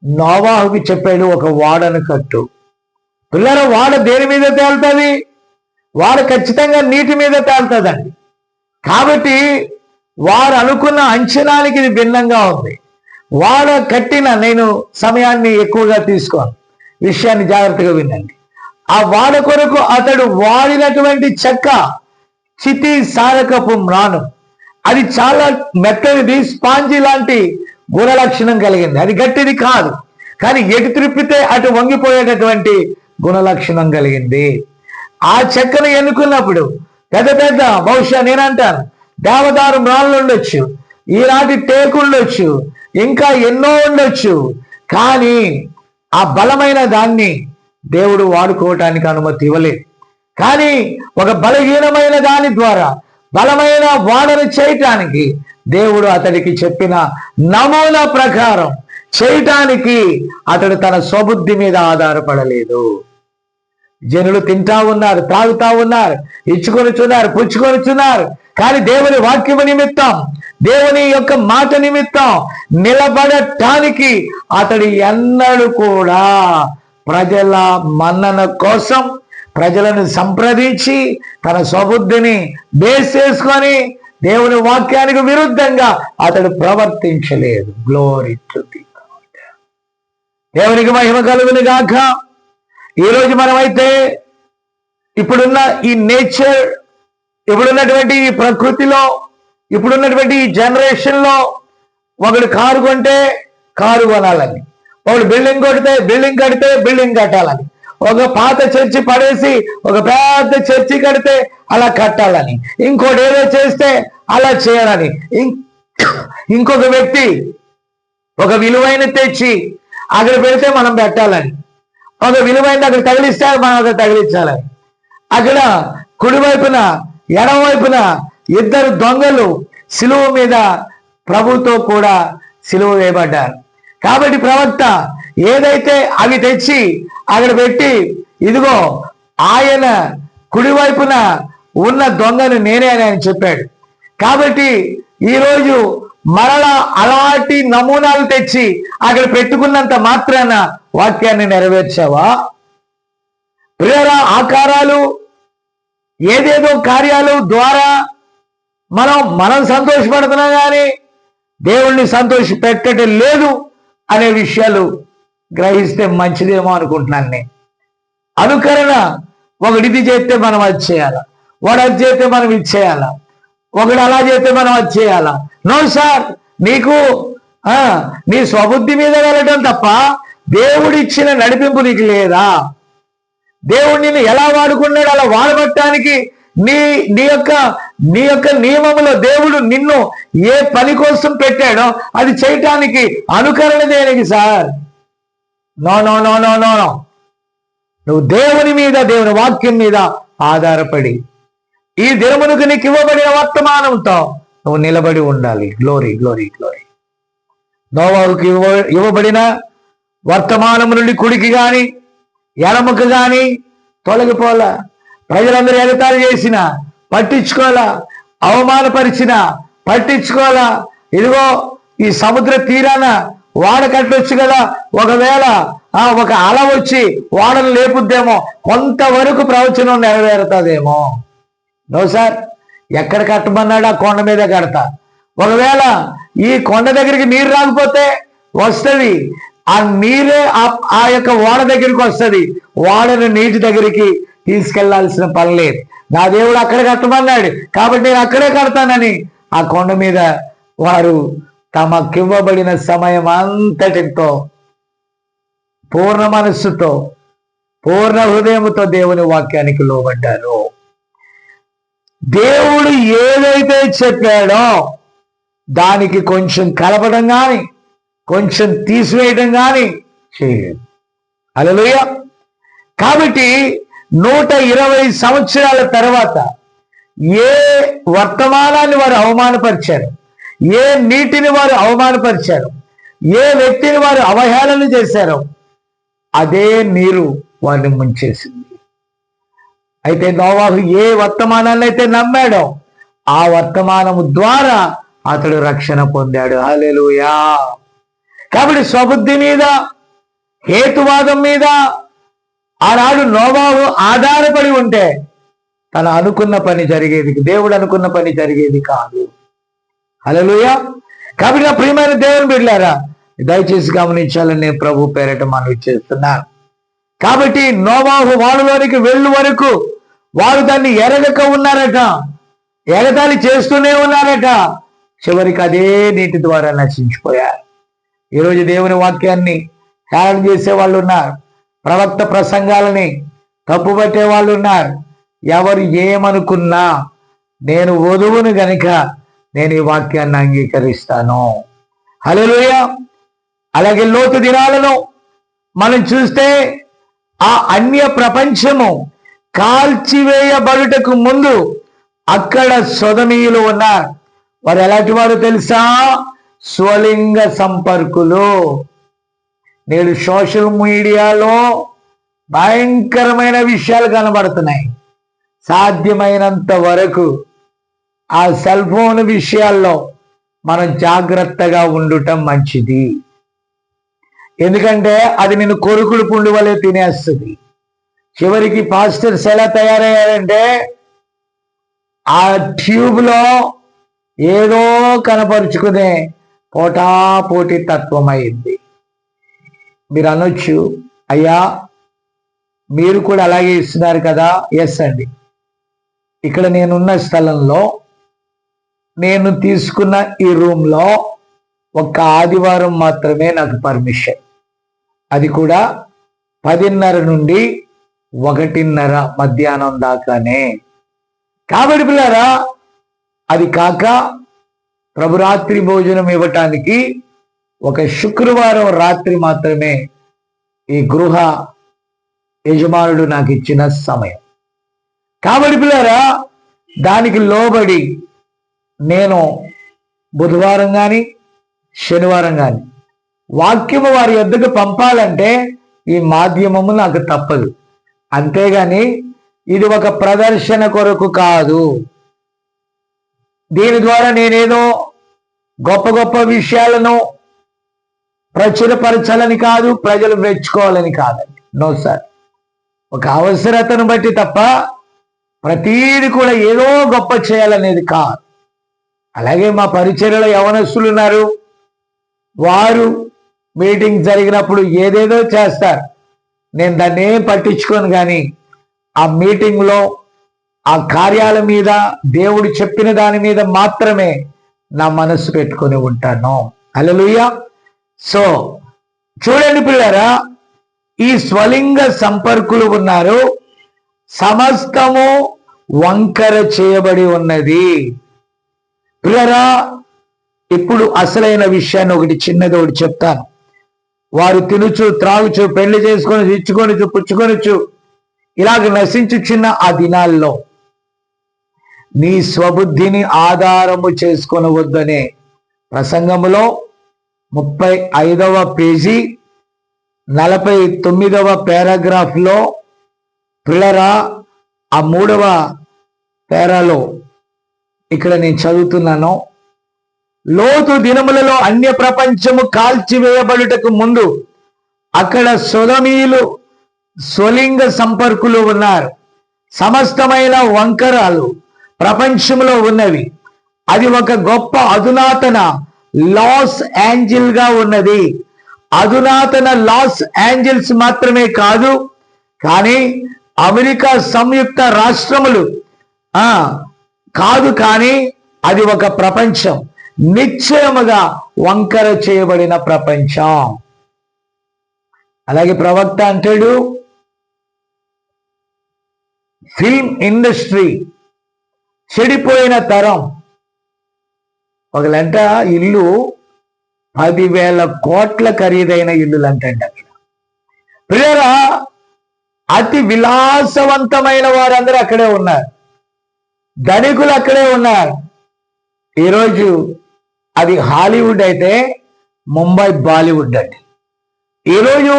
నోవాహుకి చెప్పాడు, ఒక ఓడను కట్టు. పిల్లల వాడ దేని మీద తేలుతుంది? వాడ ఖచ్చితంగా నీటి మీద తేలుతుందండి. కాబట్టి వారు అనుకున్న అంచనానికి ఇది భిన్నంగా ఉంది. వాడ కట్టిన, నేను సమయాన్ని ఎక్కువగా తీసుకోను, విషయాన్ని జాగ్రత్తగా వినండి. ఆ వాడ కొరకు అతడు వాడినటువంటి చెక్క చితి సారకపు మ్రాను. అది చాలా మెత్తనిది, స్పాంజి లాంటి గుణలక్షణం కలిగింది. అది గట్టిది కాదు, కానీ ఎటు త్రిప్పితే అటు వంగిపోయేటటువంటి గుణలక్షణం కలిగింది. ఆ చెక్కను ఎన్నుకున్నప్పుడు పెద్ద పెద్ద, బహుశా నేనంటాను దేవదారు మ్రాళ్ళు ఉండొచ్చు, ఈనాటి టేకు ఉండొచ్చు, ఇంకా ఎన్నో ఉండొచ్చు. కానీ ఆ బలమైన దాన్ని దేవుడు వాడుకోవటానికి అనుమతి ఇవ్వలేదు. కానీ ఒక బలహీనమైన దాని ద్వారా బలమైన వాడను చేయటానికి దేవుడు అతడికి చెప్పిన నమూనా ప్రకారం చేయటానికి అతడు తన స్వబుద్ధి మీద ఆధారపడలేదు. జనులు తింటా ఉన్నారు, తాగుతా ఉన్నారు, ఇచ్చుకొనిచున్నారు, పుచ్చుకొనిచున్నారు. కానీ దేవుని వాక్యము నిమిత్తం, దేవుని యొక్క మాట నిమిత్తం నిలబడటానికి అతడు ఎన్నడూ కూడా ప్రజల మన్నన కోసం ప్రజలను సంప్రదించి తన స్వబుద్ధిని బేస్ చేసుకొని దేవుని వాక్యానికి విరుద్ధంగా అతడు ప్రవర్తించలేదు. Glory to God. దేవునికి మహిమ కలుగును గాక. ఈరోజు మనమైతే ఇప్పుడున్న ఈ నేచర్, ఇప్పుడున్నటువంటి ఈ ప్రకృతిలో, ఇప్పుడున్నటువంటి ఈ జనరేషన్లో ఒకడు కారు కొంటే కారు కొనాలని, ఒకడు బిల్డింగ్ కొడితే బిల్డింగ్ కడితే బిల్డింగ్ కట్టాలని, ఒక పాత చర్చి పడేసి ఒక పెద్ద చర్చి కడితే అలా కట్టాలని, ఇంకోటి ఏదో చేస్తే అలా చేయాలని, ఇంకొక వ్యక్తి ఒక విలువైన తెచ్చి అక్కడ పెడితే మనం పెట్టాలని, ఒక విలువైన అక్కడ తగిలిస్తే మనం అక్కడ తగిలించాలని. అక్కడ కుడివైపున ఎడమవైపున 2 దొంగలు సిలువ మీద ప్రభుతో కూడా సిలువ వేయబడ్డారు. కాబట్టి ప్రవక్త ఏదైతే అవి తెచ్చి అక్కడ పెట్టి, ఇదిగో ఆయన కుడివైపున ఉన్న దొంగను నేనే అని ఆయన చెప్పాడు. కాబట్టి ఈరోజు మరలా అలాంటి నమూనాలు తెచ్చి అక్కడ పెట్టుకున్నంత మాత్రాన వాక్యాన్ని నెరవేర్చావా? ప్రియరా, ఆకారాలు, ఏదేదో కార్యాలు ద్వారా మనం సంతోషపడుతున్నాం, కానీ దేవుణ్ణి సంతోష పెట్టడం లేదు అనే విషయాలు గ్రహిస్తే మంచిదేమో అనుకుంటున్నాను నేను. అనుకరణ, ఒకటి ఇది చేస్తే మనం అది చేయాలా, వాడు అది చేస్తే మనం ఇది చేయాలా, ఒకడు అలా చేస్తే మనం అది చేయాలా. నో సార్, నీకు నీ స్వబుద్ధి మీద వెళ్ళటం తప్ప దేవుడిచ్చిన నడిపింపు నీకు లేదా? దేవుడు నిన్ను ఎలా వాడుకున్నాడు అలా వాడబట్టడానికి నీ యొక్క నియమంలో దేవుడు నిన్ను ఏ పని కోసం పెట్టాడో అది చేయటానికి అనుకరణ దేనికి sir? No no no no no no. నువ్వు దేవుని మీద, దేవుని వాక్యం మీద ఆధారపడి ఈ దేవునికి నీకు ఇవ్వబడిన వర్తమానంతో నువ్వు నిలబడి ఉండాలి. Glory glory glory. నోవాహుకి ఇవ్వబడిన వర్తమానము నుండి కుడికి గాని ఎడమకు గాని తొలగిపోలా. ప్రజలందరూ ఎగతాళి చేసిన పట్టించుకోవాలా, అవమానపరిచిన పట్టించుకోవాలా. ఇదిగో ఈ సముద్ర తీరాన వాడ కట్టొచ్చు కదా, ఒకవేళ ఒక అల వచ్చి వాడను లేపుద్దేమో, కొంతవరకు ప్రవచనం నెరవేరుతుందేమో. నో సార్, ఎక్కడ కట్టమన్నాడు ఆ కొండ మీద కడతా. ఒకవేళ ఈ కొండ దగ్గరికి నీరు రాకపోతే వస్తుంది, ఆ నీరే ఆ యొక్క ఓడ దగ్గరికి వస్తుంది. ఓడను నీటి దగ్గరికి తీసుకెళ్లాల్సిన పని లేదు. నా దేవుడు అక్కడ కట్టమన్నాడు కాబట్టి నేను అక్కడే కడతానని ఆ కొండ మీద వారు తమకివ్వబడిన సమయం అంతటితో పూర్ణ మనస్సుతో పూర్ణ హృదయముతో దేవుని వాక్యానికి లోబడ్డారు. దేవుడు ఏదైతే చెప్పాడో దానికి కొంచెం కలపడం కానీ కొంచెం తీసివేయడం కానీ చేయలేదు. హల్లెలూయా. కాబట్టి 120 సంవత్సరాల తర్వాత ఏ వర్తమానాన్ని వారు అవమానపరిచారు, ఏ నీటిని వారు అవమానపరిచారు, ఏ వ్యక్తిని వారు అవహేళన చేశారో అదే నీరు వారిని ముంచేసింది. అయితే నోవాహు ఏ వర్తమానాన్ని అయితే నమ్మాడో ఆ వర్తమానము ద్వారా అతడు రక్షణ పొందాడు. హల్లెలూయా. కాబట్టి స్వబుద్ధి మీద హేతువాదం మీద ఆనాడు నోవాహు ఆధారపడి ఉంటే తను అనుకున్న పని జరిగేది, దేవుడు అనుకున్న పని జరిగేది కాదు. హల్లెలూయా. కాబట్టి నా ప్రియమైన దేవుని బిడ్డలారా, దయచేసి గమనించాలని నేను ప్రభు పేరట మనవి చేస్తున్నాను. కాబట్టి నోవాహు వాడులోనికి వెళ్ళు వరకు వారు దాన్ని ఎరగక ఉన్నారట, ఎగతాళి చేస్తూనే ఉన్నారట. చివరికి అదే నీటి ద్వారా నశించిపోయారు. ఈరోజు దేవుని వాక్యాన్ని హేళన చేసే వాళ్ళు ఉన్నారు, ప్రవక్త ప్రసంగాలని తప్పుపట్టే వాళ్ళు ఉన్నారు. ఎవరు ఏమనుకున్నా నేను వధువును గనుక నేను ఈ వాక్యాన్ని అంగీకరిస్తాను. హల్లెలూయా. అలాగే లోతు దినాలను మనం చూస్తే ఆ అన్య ప్రపంచము కాల్చివేయబడుటకు ముందు అక్కడ సొదమీయులు ఉన్నారు. వారు ఎలాంటి వారు తెలుసా? స్వలింగ సంపర్కులు. నేడు సోషల్ మీడియాలో భయంకరమైన విషయాలు కనబడుతున్నాయి. సాధ్యమైనంత వరకు ఆ సెల్ ఫోన్ విషయాల్లో మనం జాగ్రత్తగా ఉండటం మంచిది. ఎందుకంటే అది నిన్ను కొరుకుడు పుండు వలె తినేస్తుంది. చివరికి పాస్టర్స్ ఎలా తయారయ్యారంటే ఆ ట్యూబ్ లో ఏదో కనపరుచుకునే పోటాపోటీ తత్వం అయింది. మీరు అనొచ్చు, అయ్యా మీరు కూడా అలాగే ఇస్తున్నారు కదా. ఎస్ అండి. ఇక్కడ నేనున్న స్థలంలో నేను తీసుకున్న ఈ రూమ్లో ఒక్క ఆదివారం మాత్రమే నాకు పర్మిషన్. అది కూడా 10:30 నుండి 1:30 మధ్యాహ్నం దాకానే. కాబట్టి పిల్లరా, అది కాక ప్రభురాత్రి భోజనం ఇవ్వటానికి ఒక శుక్రవారం రాత్రి మాత్రమే ఈ గృహ యజమానుడు నాకు ఇచ్చిన సమయం. కాబట్టి పిల్లరా, దానికి లోబడి నేను బుధవారం కానీ శనివారం కానీ వాక్యము వారి వద్దకు పంపాలంటే ఈ మాధ్యమము నాకు తప్పదు. అంతేగాని ఇది ఒక ప్రదర్శన కొరకు కాదు. దీని ద్వారా నేనేదో గొప్ప గొప్ప విషయాలను ప్రచురపరచాలని కాదు, ప్రజలు మెచ్చుకోవాలని కాదండి. No sir. ఒక అవసరతను బట్టి తప్ప ప్రతీది కూడా ఏదో గొప్ప చేయాలనేది కాదు. అలాగే మా పరిచర్యలో యవనస్తులు ఉన్నారు. వారు మీటింగ్ జరిగినప్పుడు ఏదేదో చేస్తారు. నేను దాన్ని ఏం పట్టించుకోను. కానీ ఆ మీటింగ్లో ఆ కార్యాల మీద దేవుడు చెప్పిన దాని మీద మాత్రమే నా మనస్సు పెట్టుకొని ఉంటాను. హల్లెలూయా. సో చూడండి పిల్లరా, ఈ స్వలింగ సంపర్కులు ఉన్నారు. సమస్తము వంకర చేయబడి ఉన్నది. పిల్లరా, ఇప్పుడు అసలైన విషయాన్ని ఒకటి చిన్నది ఒకటి చెప్తాను. వారు తినుచు త్రాగుచు పెళ్లి చేసుకొని ఇచ్చుకొనిచు పుచ్చుకొనిచు ఇలాగ నశించుచున్న ఆ దినాల్లో నీ స్వబుద్ధిని ఆధారము చేసుకొనవద్దనే ప్రసంగములో 35వ పేజీ 49వ పారాగ్రాఫ్లో పిల్లరా, ఆ 3వ పేరాలో ఇక్కడ నేను చదువుతున్నాను. లోతు దినములలో అన్య ప్రపంచము కాల్చివేయబడుటకు ముందు అక్కడ సొదమీయులు స్వలింగ సంపర్కులు ఉన్నారు. సమస్తమైన వంకరాలు ప్రపంచంలో ఉన్నవి. అది ఒక గొప్ప అధునాతన లాస్ ఏంజల్ గా ఉన్నది. అధునాతన లాస్ ఏంజల్స్ మాత్రమే కాదు, కానీ అమెరికా సంయుక్త రాష్ట్రములు కాదు, కానీ అది ఒక ప్రపంచం. నిశ్చయముగా వంకర చేయబడిన ప్రపంచం. అలాగే ప్రవక్త అంటాడు, ఫిల్మ్ ఇండస్ట్రీ చెడిపోయిన తరం. ఒకలంట ఇల్లు 10,000 కోట్ల ఖరీదైన ఇల్లులు అంటండి. అక్కడ ప్రియరా, అతి విలాసవంతమైన వారందరూ అక్కడే ఉన్నారు, ధనికులు అక్కడే ఉన్నారు. ఈరోజు అది హాలీవుడ్ అయితే ముంబై బాలీవుడ్ అండి. ఈరోజు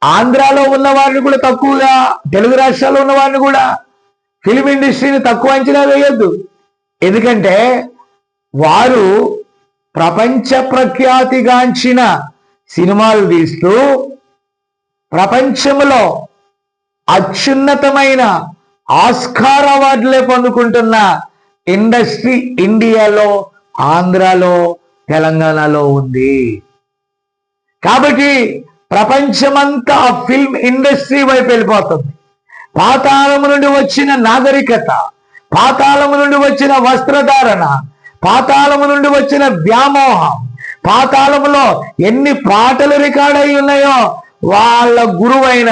ఆంధ్రాలో ఉన్న వారిని కూడా తక్కువగా, తెలుగు రాష్ట్రాల్లో ఉన్న వారిని కూడా ఫిలిం ఇండస్ట్రీని తక్కువ అంచనా వేయొద్దు. ఎందుకంటే వారు ప్రపంచ ప్రఖ్యాతిగాంచిన సినిమాలు తీస్తూ ప్రపంచంలో అత్యున్నతమైన ఆస్కార్ అవార్డులే పొందుకుంటున్న ఇండస్ట్రీ ఇండియాలో, ఆంధ్రాలో, తెలంగాణలో ఉంది. కాబట్టి ప్రపంచమంతా ఫిల్మ్ ఇండస్ట్రీ వైపు వెళ్ళిపోతుంది. పాతాళము నుండి వచ్చిన నాగరికత, పాతాళము నుండి వచ్చిన వస్త్రధారణ, పాతాళము నుండి వచ్చిన వ్యామోహం, పాతాళములో ఎన్ని పాటలు రికార్డ్ అయి ఉన్నాయో వాళ్ళ గురువైన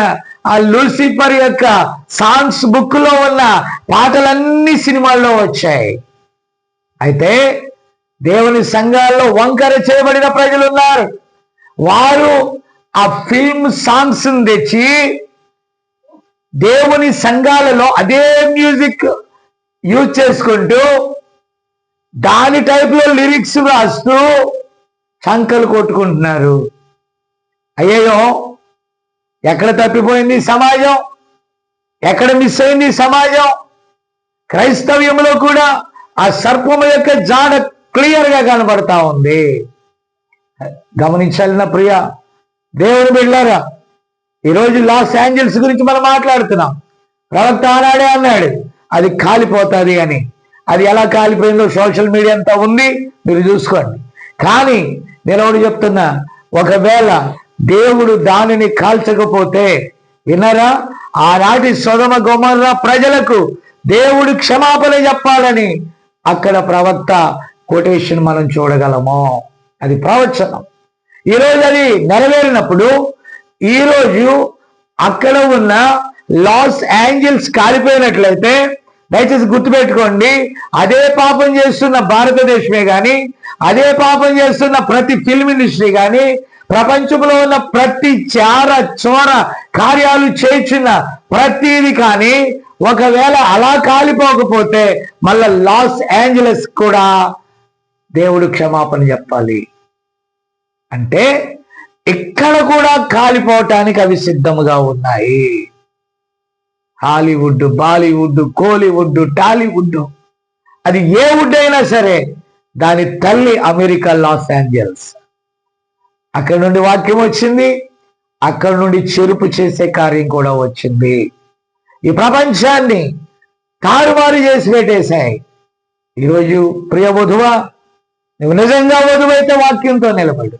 ఆ లూసిఫర్ యొక్క సాంగ్స్ బుక్ లో ఉన్న పాటలన్నీ సినిమాల్లో వచ్చాయి. అయితే దేవుని సంఘాల్లో వంకర చేయబడిన ప్రజలు ఉన్నారు. వారు ఆ ఫిల్మ్ సాంగ్స్ తెచ్చి దేవుని సంఘాలలో అదే మ్యూజిక్ యూజ్ చేసుకుంటూ దాని టైప్లో లిరిక్స్ రాస్తూ చంకలు కొట్టుకుంటున్నారు. అయ్యో, ఎక్కడ తప్పిపోయింది సమాజం? ఎక్కడ మిస్ అయింది సమాజం? క్రైస్తవ్యంలో కూడా ఆ సర్పము యొక్క జాడ క్లియర్గా కనబడతా ఉంది. గమనించాలిన ప్రియ దేవుని బిడ్డలారా, ఈరోజు లాస్ ఏంజల్స్ గురించి మనం మాట్లాడుతున్నాం. ప్రవక్త ఆనాడే అన్నాడు అది కాలిపోతుంది అని. అది ఎలా కాలిపోయిందో సోషల్ మీడియా అంతా ఉంది, మీరు చూసుకోండి. కానీ నేను ఒకటి చెప్తున్నా, ఒకవేళ దేవుడు దానిని కాల్చకపోతే, విన్నారా, ఆనాటి సొదొమ గొమొర్రా ప్రజలకు దేవుడు క్షమాపణ చెప్పాలని అక్కడ ప్రవక్త కొటేషన్ మనం చూడగలము. అది ప్రవచనం. ఈరోజు అది నెరవేరినప్పుడు, ఈరోజు అక్కడ ఉన్న లాస్ ఏంజల్స్ కాలిపోయినట్లయితే దయచేసి గుర్తుపెట్టుకోండి, అదే పాపం చేస్తున్న భారతదేశమే కానీ, అదే పాపం చేస్తున్న ప్రతి ఫిల్మ్ ఇండస్ట్రీ కానీ, ప్రపంచంలో ఉన్న ప్రతి చోర కార్యాలు చేస్తున్న ప్రతిది కానీ ఒకవేళ అలా కాలిపోకపోతే మళ్ళా లాస్ ఏంజలస్ కూడా దేవుడు క్షమాపణ చెప్పాలి. అంటే ఇక్కడ కూడా కాలిపోవటానికి అవి సిద్ధముగా ఉన్నాయి. హాలీవుడ్, బాలీవుడ్, కోలీవుడ్, టాలీవుడ్, అది ఏ వుడ్ అయినా సరే దాని తల్లి అమెరికా లాస్ ఏంజల్స్. అక్కడ నుండి వాక్యం వచ్చింది, అక్కడ నుండి చెరుపు చేసే కార్యం కూడా వచ్చింది. ఈ ప్రపంచాన్ని తారుమారు చేసి పెట్టేశాయి. ఈరోజు ప్రియ వధువా, నువ్వు నిజంగా వధువైతే వాక్యంతో నిలబడు.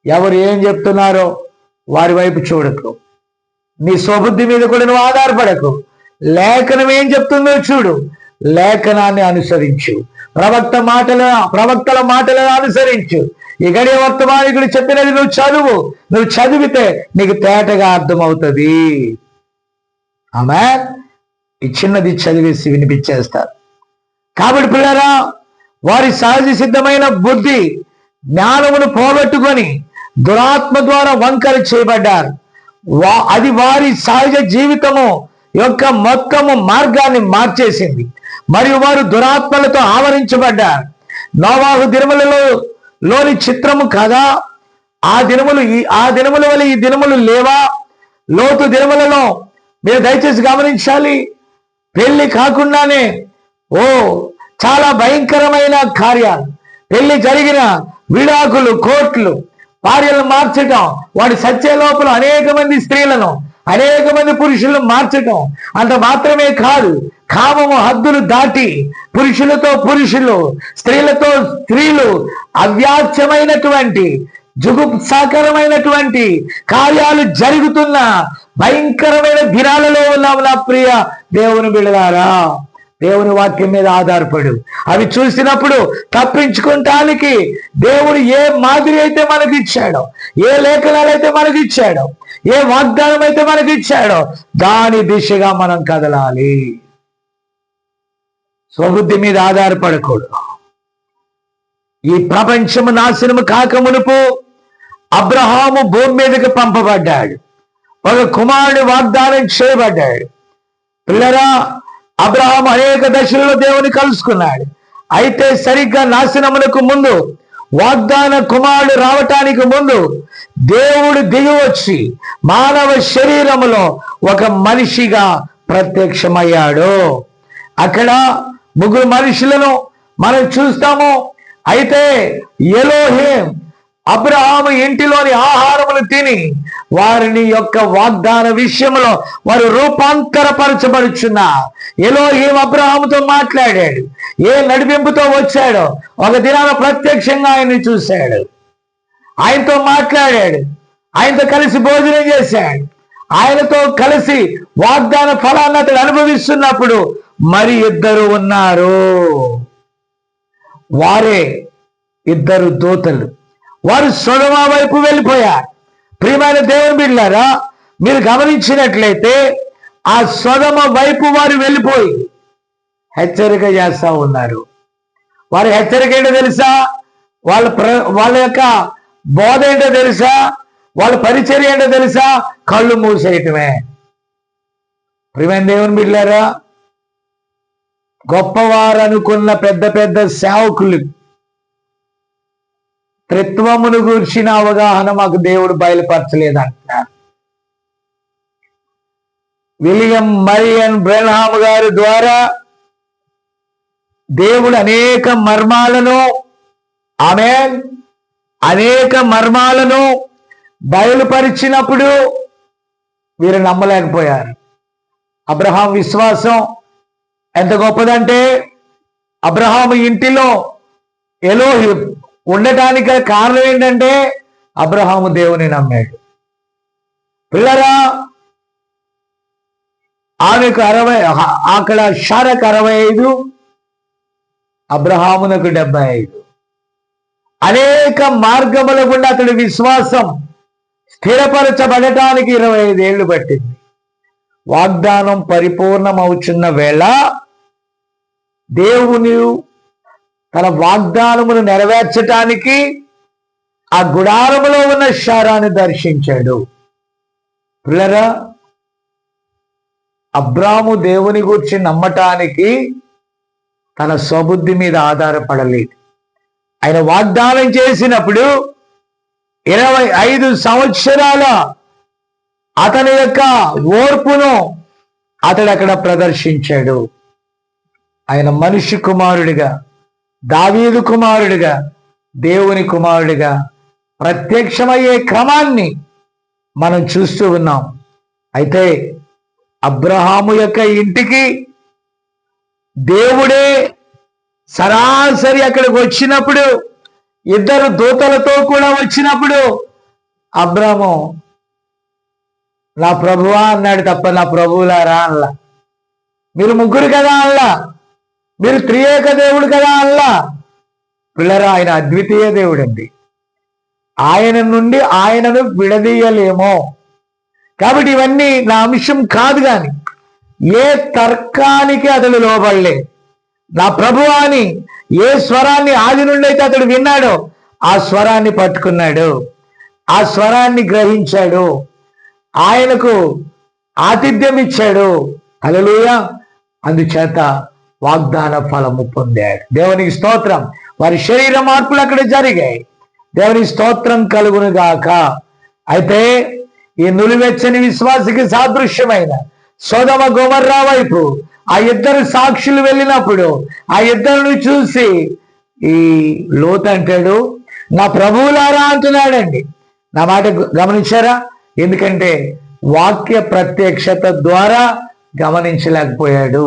ఎవరు ఏం చెప్తున్నారో వారి వైపు చూడకు. నీ స్వబుద్ధి మీద కూడా నువ్వు ఆధారపడకు. లేఖనం ఏం చెప్తుందో చూడు, లేఖనాన్ని అనుసరించు, ప్రవక్తల మాటలను అనుసరించు. ఈ గడియ వర్తమానికుడు చెప్పినది నువ్వు చదువు. నువ్వు చదివితే నీకు తేటగా అర్థమవుతుంది. ఆమేన్. ఈ చిన్నది చదివేసి వినిపించేస్తారు. కాబట్టి పిల్లరా, వారి సహజ సిద్ధమైన బుద్ధి జ్ఞానమును పోగొట్టుకొని దురాత్మ ద్వారా వంకర చేయబడ్డారు. అది వారి సహజ జీవితము యొక్క మొత్తము మార్గాన్ని మార్చేసింది. మరియు వారు దురాత్మలతో ఆవరించబడ్డారు. నోవాహు దినములలోని చిత్రము కదా, ఆ దినముల వల్ల ఈ దినములు లేవా? లోతు దినములలో మీరు దయచేసి గమనించాలి, పెళ్లి కాకుండానే చాలా భయంకరమైన కార్యాలు, పెళ్లి జరిగిన విడాకులు, కోర్టులు, భార్యలను మార్చటం, వాడి సత్య లోపల అనేక మంది స్త్రీలను, అనేక మంది పురుషులను మార్చటం. అంత మాత్రమే కాదు, కామము హద్దులు దాటి పురుషులతో పురుషులు, స్త్రీలతో స్త్రీలు అవ్యాచ్యమైనటువంటి జుగుప్సాకరమైనటువంటి కార్యాలు జరుగుతున్న భయంకరమైన దినాలలో ఉన్నాము నా ప్రియ దేవుని బిడ్డలారా. దేవుని వాక్యం మీద ఆధారపడు. అవి చూసినప్పుడు తప్పించుకోవటానికి దేవుడు ఏ మాదిరి అయితే మనకి ఇచ్చాడో, ఏ లేఖనాలు అయితే మనకి ఇచ్చాడో, ఏ వాగ్దానం అయితే మనకి ఇచ్చాడో దాని దిశగా మనం కదలాలి. స్వబుద్ధి మీద ఆధారపడకూడదు. ఈ ప్రపంచము నాశనము కాకమునుపు అబ్రహాము భూమి మీదకి పంపబడ్డాడు. ఒక కుమారుడు వాగ్దానం చేయబడ్డాడు. పిల్లరా, అబ్రహాం అనేక దశలలో దేవుని కలుసుకున్నాడు. అయితే సరిగ్గా నాశనమునకు ముందు, వాగ్దాన కుమారుడు రావటానికి ముందు దేవుడు దిగి వచ్చి మానవ శరీరములో ఒక మనిషిగా ప్రత్యక్షమయ్యాడు. అక్కడ ముగ్గురు మనుషులను మనం చూస్తాము. అయితే ఎలోహిం అబ్రహాము ఇంటిలోని ఆహారములు తిని వారిని యొక్క వాగ్దాన విషయంలో వారు రూపాంతరపరచబడుచున్న ఎలోహిం అబ్రహాముతో మాట్లాడాడు. ఏ నడిపింపుతో వచ్చాడో ఒక దినాన ప్రత్యక్షంగా ఆయన్ని చూశాడు, ఆయనతో మాట్లాడాడు, ఆయనతో కలిసి భోజనం చేశాడు. ఆయనతో కలిసి వాగ్దాన ఫలాన్ని అతడు అనుభవిస్తున్నప్పుడు మరి ఇద్దరు ఉన్నారు. వారే ఇద్దరు దూతలు. వారు సొదొమ వైపు వెళ్ళిపోయారు. ప్రియమైన దేవుని బిడ్డలారా, మీరు గమనించినట్లయితే ఆ సొదొమ వైపు వారు వెళ్ళిపోయి హెచ్చరిక చేస్తా ఉన్నారు. వారి హెచ్చరిక ఏంటో తెలుసా? వాళ్ళ యొక్క బోధ ఏంటో తెలుసా? వాళ్ళ పరిచర్య ఏంటో తెలుసా? కళ్ళు మూసేయటమే. ప్రియమైన దేవుని బిడ్డలారా, గొప్పవారు అనుకున్న పెద్ద పెద్ద సేవకులు త్రిత్వమును గూర్చిన అవగాహన మాకు దేవుడు బయలుపరచలేదంటున్నారు. విలియం మరియన్ బ్రెన్హామ్ గారి ద్వారా దేవుడు అనేక మర్మాలను బయలుపరిచినప్పుడు వీరు నమ్మలేకపోయారు. అబ్రహాం విశ్వాసం ఎంత గొప్పదంటే, అబ్రహాము ఇంటిలో ఎలోహిం ఉండటానికి కారణం ఏంటంటే అబ్రహాము దేవుని నమ్మాడు. పిల్లరా, ఆమెకు 60, అక్కడ షారకు 65, అబ్రహామునకు 75. అనేక మార్గముల గుండా అతడి విశ్వాసం స్థిరపరచబడటానికి 25 ఏళ్లు పట్టింది. వాగ్దానం పరిపూర్ణమవుచున్న వేళ దేవుని తన వాగ్దానమును నెరవేర్చటానికి ఆ గుడారములో ఉన్న శారాన్ని దర్శించాడు. పిల్లరా, అబ్రాము దేవుని గురించి నమ్మటానికి తన స్వబుద్ధి మీద ఆధారపడలేదు. ఆయన వాగ్దానం చేసినప్పుడు 25 సంవత్సరాల అతని యొక్క ఓర్పును అతడు అక్కడ ప్రదర్శించాడు. ఆయన మనిషి కుమారుడిగా, దావీదు కుమారుడిగా, దేవుని కుమారుడిగా ప్రత్యక్షమయ్యే క్రమాన్ని మనం చూస్తూ ఉన్నాం. అయితే అబ్రహాము యొక్క ఇంటికి దేవుడే సరాసరి అక్కడికి వచ్చినప్పుడు, ఇద్దరు దూతలతో కూడా వచ్చినప్పుడు అబ్రాము నా ప్రభువా అన్నాడు తప్ప నా ప్రభువులారా అనలా. మీరు ముగ్గురు కదా అనలా, మీరు త్రియేక దేవుడు కదా అనలా. పిల్లరా, ఆయన అద్వితీయ దేవుడు అండి. ఆయన నుండి ఆయనను విడదీయలేమో. కాబట్టి ఇవన్నీ నా అంశం కాదు. కానీ ఏ తర్కానికి అతడు లోబడలే. నా ప్రభువా అని ఏ స్వరాన్ని ఆది నుండి అయితే అతడు విన్నాడో ఆ స్వరాన్ని పట్టుకున్నాడు, ఆ స్వరాన్ని గ్రహించాడు, ఆయనకు ఆతిథ్యం ఇచ్చాడు. హల్లెలూయా. అందుచేత వాగ్దాన ఫలము పొందాడు. దేవునికి స్తోత్రం. వారి శరీర మార్పులు అక్కడ జరిగాయి. దేవునికి స్తోత్రం కలుగును గాక. అయితే ఈ నులివెచ్చని విశ్వాసికి సాదృశ్యమైన సొదొమ గొమొర్రా వైపు ఆ ఇద్దరు సాక్షులు వెళ్ళినప్పుడు ఆ ఇద్దరిని చూసి ఈ లోతు అంటాడు నా ప్రభువులారా అంటున్నాడండి. నా మాట గమనించారా? ఎందుకంటే వాక్య ప్రత్యక్షత ద్వారా గమనించలేకపోయాడు.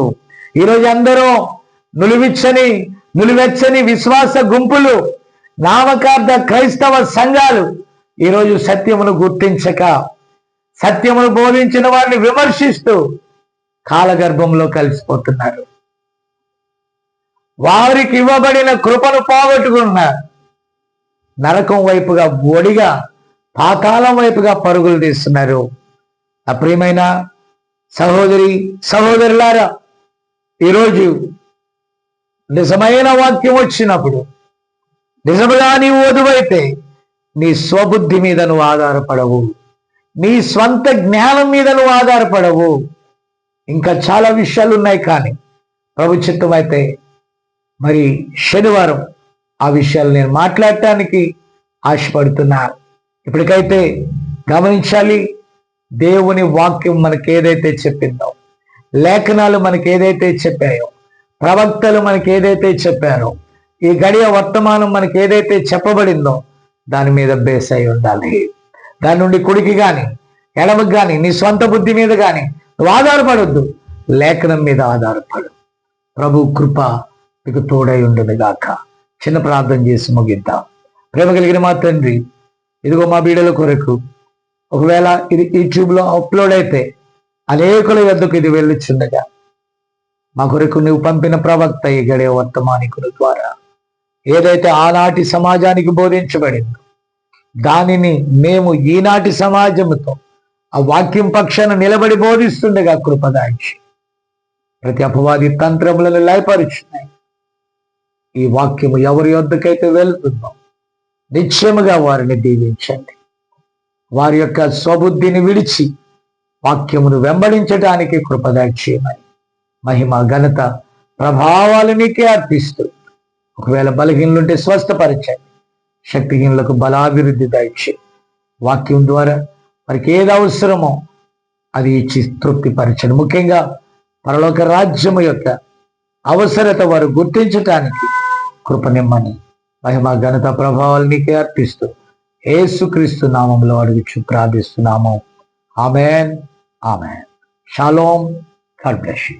ఈరోజు అందరూ నులివెచ్చని విశ్వాస గుంపులు, నామకార్థ క్రైస్తవ సంఘాలు ఈరోజు సత్యమును గుర్తించక సత్యమును బోధించిన వారిని విమర్శిస్తూ కాలగర్భంలో కలిసిపోతున్నారు. వారికి ఇవ్వబడిన కృపను పోగొట్టుకున్నారు. నరకం వైపుగా, ఒడిగా, పాతాళం వైపుగా పరుగులు తీస్తున్నారు. అప్రియమైన సహోదరి సహోదరులారా, ఈరోజు నిజమైన వాక్యం వచ్చినప్పుడు, నిజముగా నీవు వధువైతే నీ స్వబుద్ధి మీద నువ్వు ఆధారపడవు, నీ స్వంత జ్ఞానం మీద నువ్వు ఆధారపడవు. ఇంకా చాలా విషయాలు ఉన్నాయి, కానీ ప్రభు చిత్తం అయితే మరి శనివారం ఆ విషయాలు నేను మాట్లాడటానికి ఆశపడుతున్నాను. ఇప్పటికైతే గమనించాలి, దేవుని వాక్యం మనకి ఏదైతే చెప్పిందో, లేఖనాలు మనకి ఏదైతే చెప్పాయో, ప్రవక్తలు మనకి ఏదైతే చెప్పారో, ఈ గడియ వర్తమానం మనకి ఏదైతే చెప్పబడిందో దాని మీద బేస్ అయి ఉండాలి. దాని నుండి కుడికి కానీ ఎడమకి కానీ నీ స్వంత బుద్ధి మీద కానీ నువ్వు ఆధారపడొద్దు, లేఖనం మీద ఆధారపడు. ప్రభు కృప మీకు తోడై ఉండదు గాక. చిన్న ప్రార్థన చేసి ముగిద్దాం. ప్రేమ కలిగిన మా తండ్రి, ఇదిగో మా బీడల కొరకు ఒకవేళ ఇది యూట్యూబ్లో అప్లోడ్ అయితే అనేకుల వద్దకు ఇది వెళ్ళుచుండగా, మా కొరకు నువ్వు పంపిన ప్రవక్త ఈ గడియ వర్తమానికుల ద్వారా ఏదైతే ఆనాటి సమాజానికి బోధించబడిందో దానిని మేము ఈనాటి సమాజంతో ఆ వాక్యం పక్షాన నిలబడి బోధిస్తుండగా కృపదాయించి ప్రతి అపవాది తంత్రములను లయపరుచున్నాయి. ఈ వాక్యము ఎవరి వద్దకైతే వెళ్తుందో నిశ్చయముగా వారిని దీవించండి. వారి యొక్క స్వబుద్ధిని విడిచి వాక్యమును వెంబడించడానికి కృపదాక్షేమని మహిమ ఘనత ప్రభావాలు నీకే అర్పిస్తూ, ఒకవేళ బలహీనులుంటే స్వస్థపరచండి, శక్తిహీనులకు బలాభివృద్ధి దయచే. వాక్యం ద్వారా వారికి ఏది అవసరమో అది ఇచ్చి తృప్తిపరచండి. ముఖ్యంగా పరలోక రాజ్యము యొక్క అవసరత వారు గుర్తించటానికి కృపనిమ్మని మహిమ ఘనత ప్రభావాలు నీకే అర్పిస్తూ యేసుక్రీస్తు నామంలో అడుగుచు ప్రార్థిస్తున్నాము. ఆమేన్, ఆమేన్. షాలోమ్. God bless you.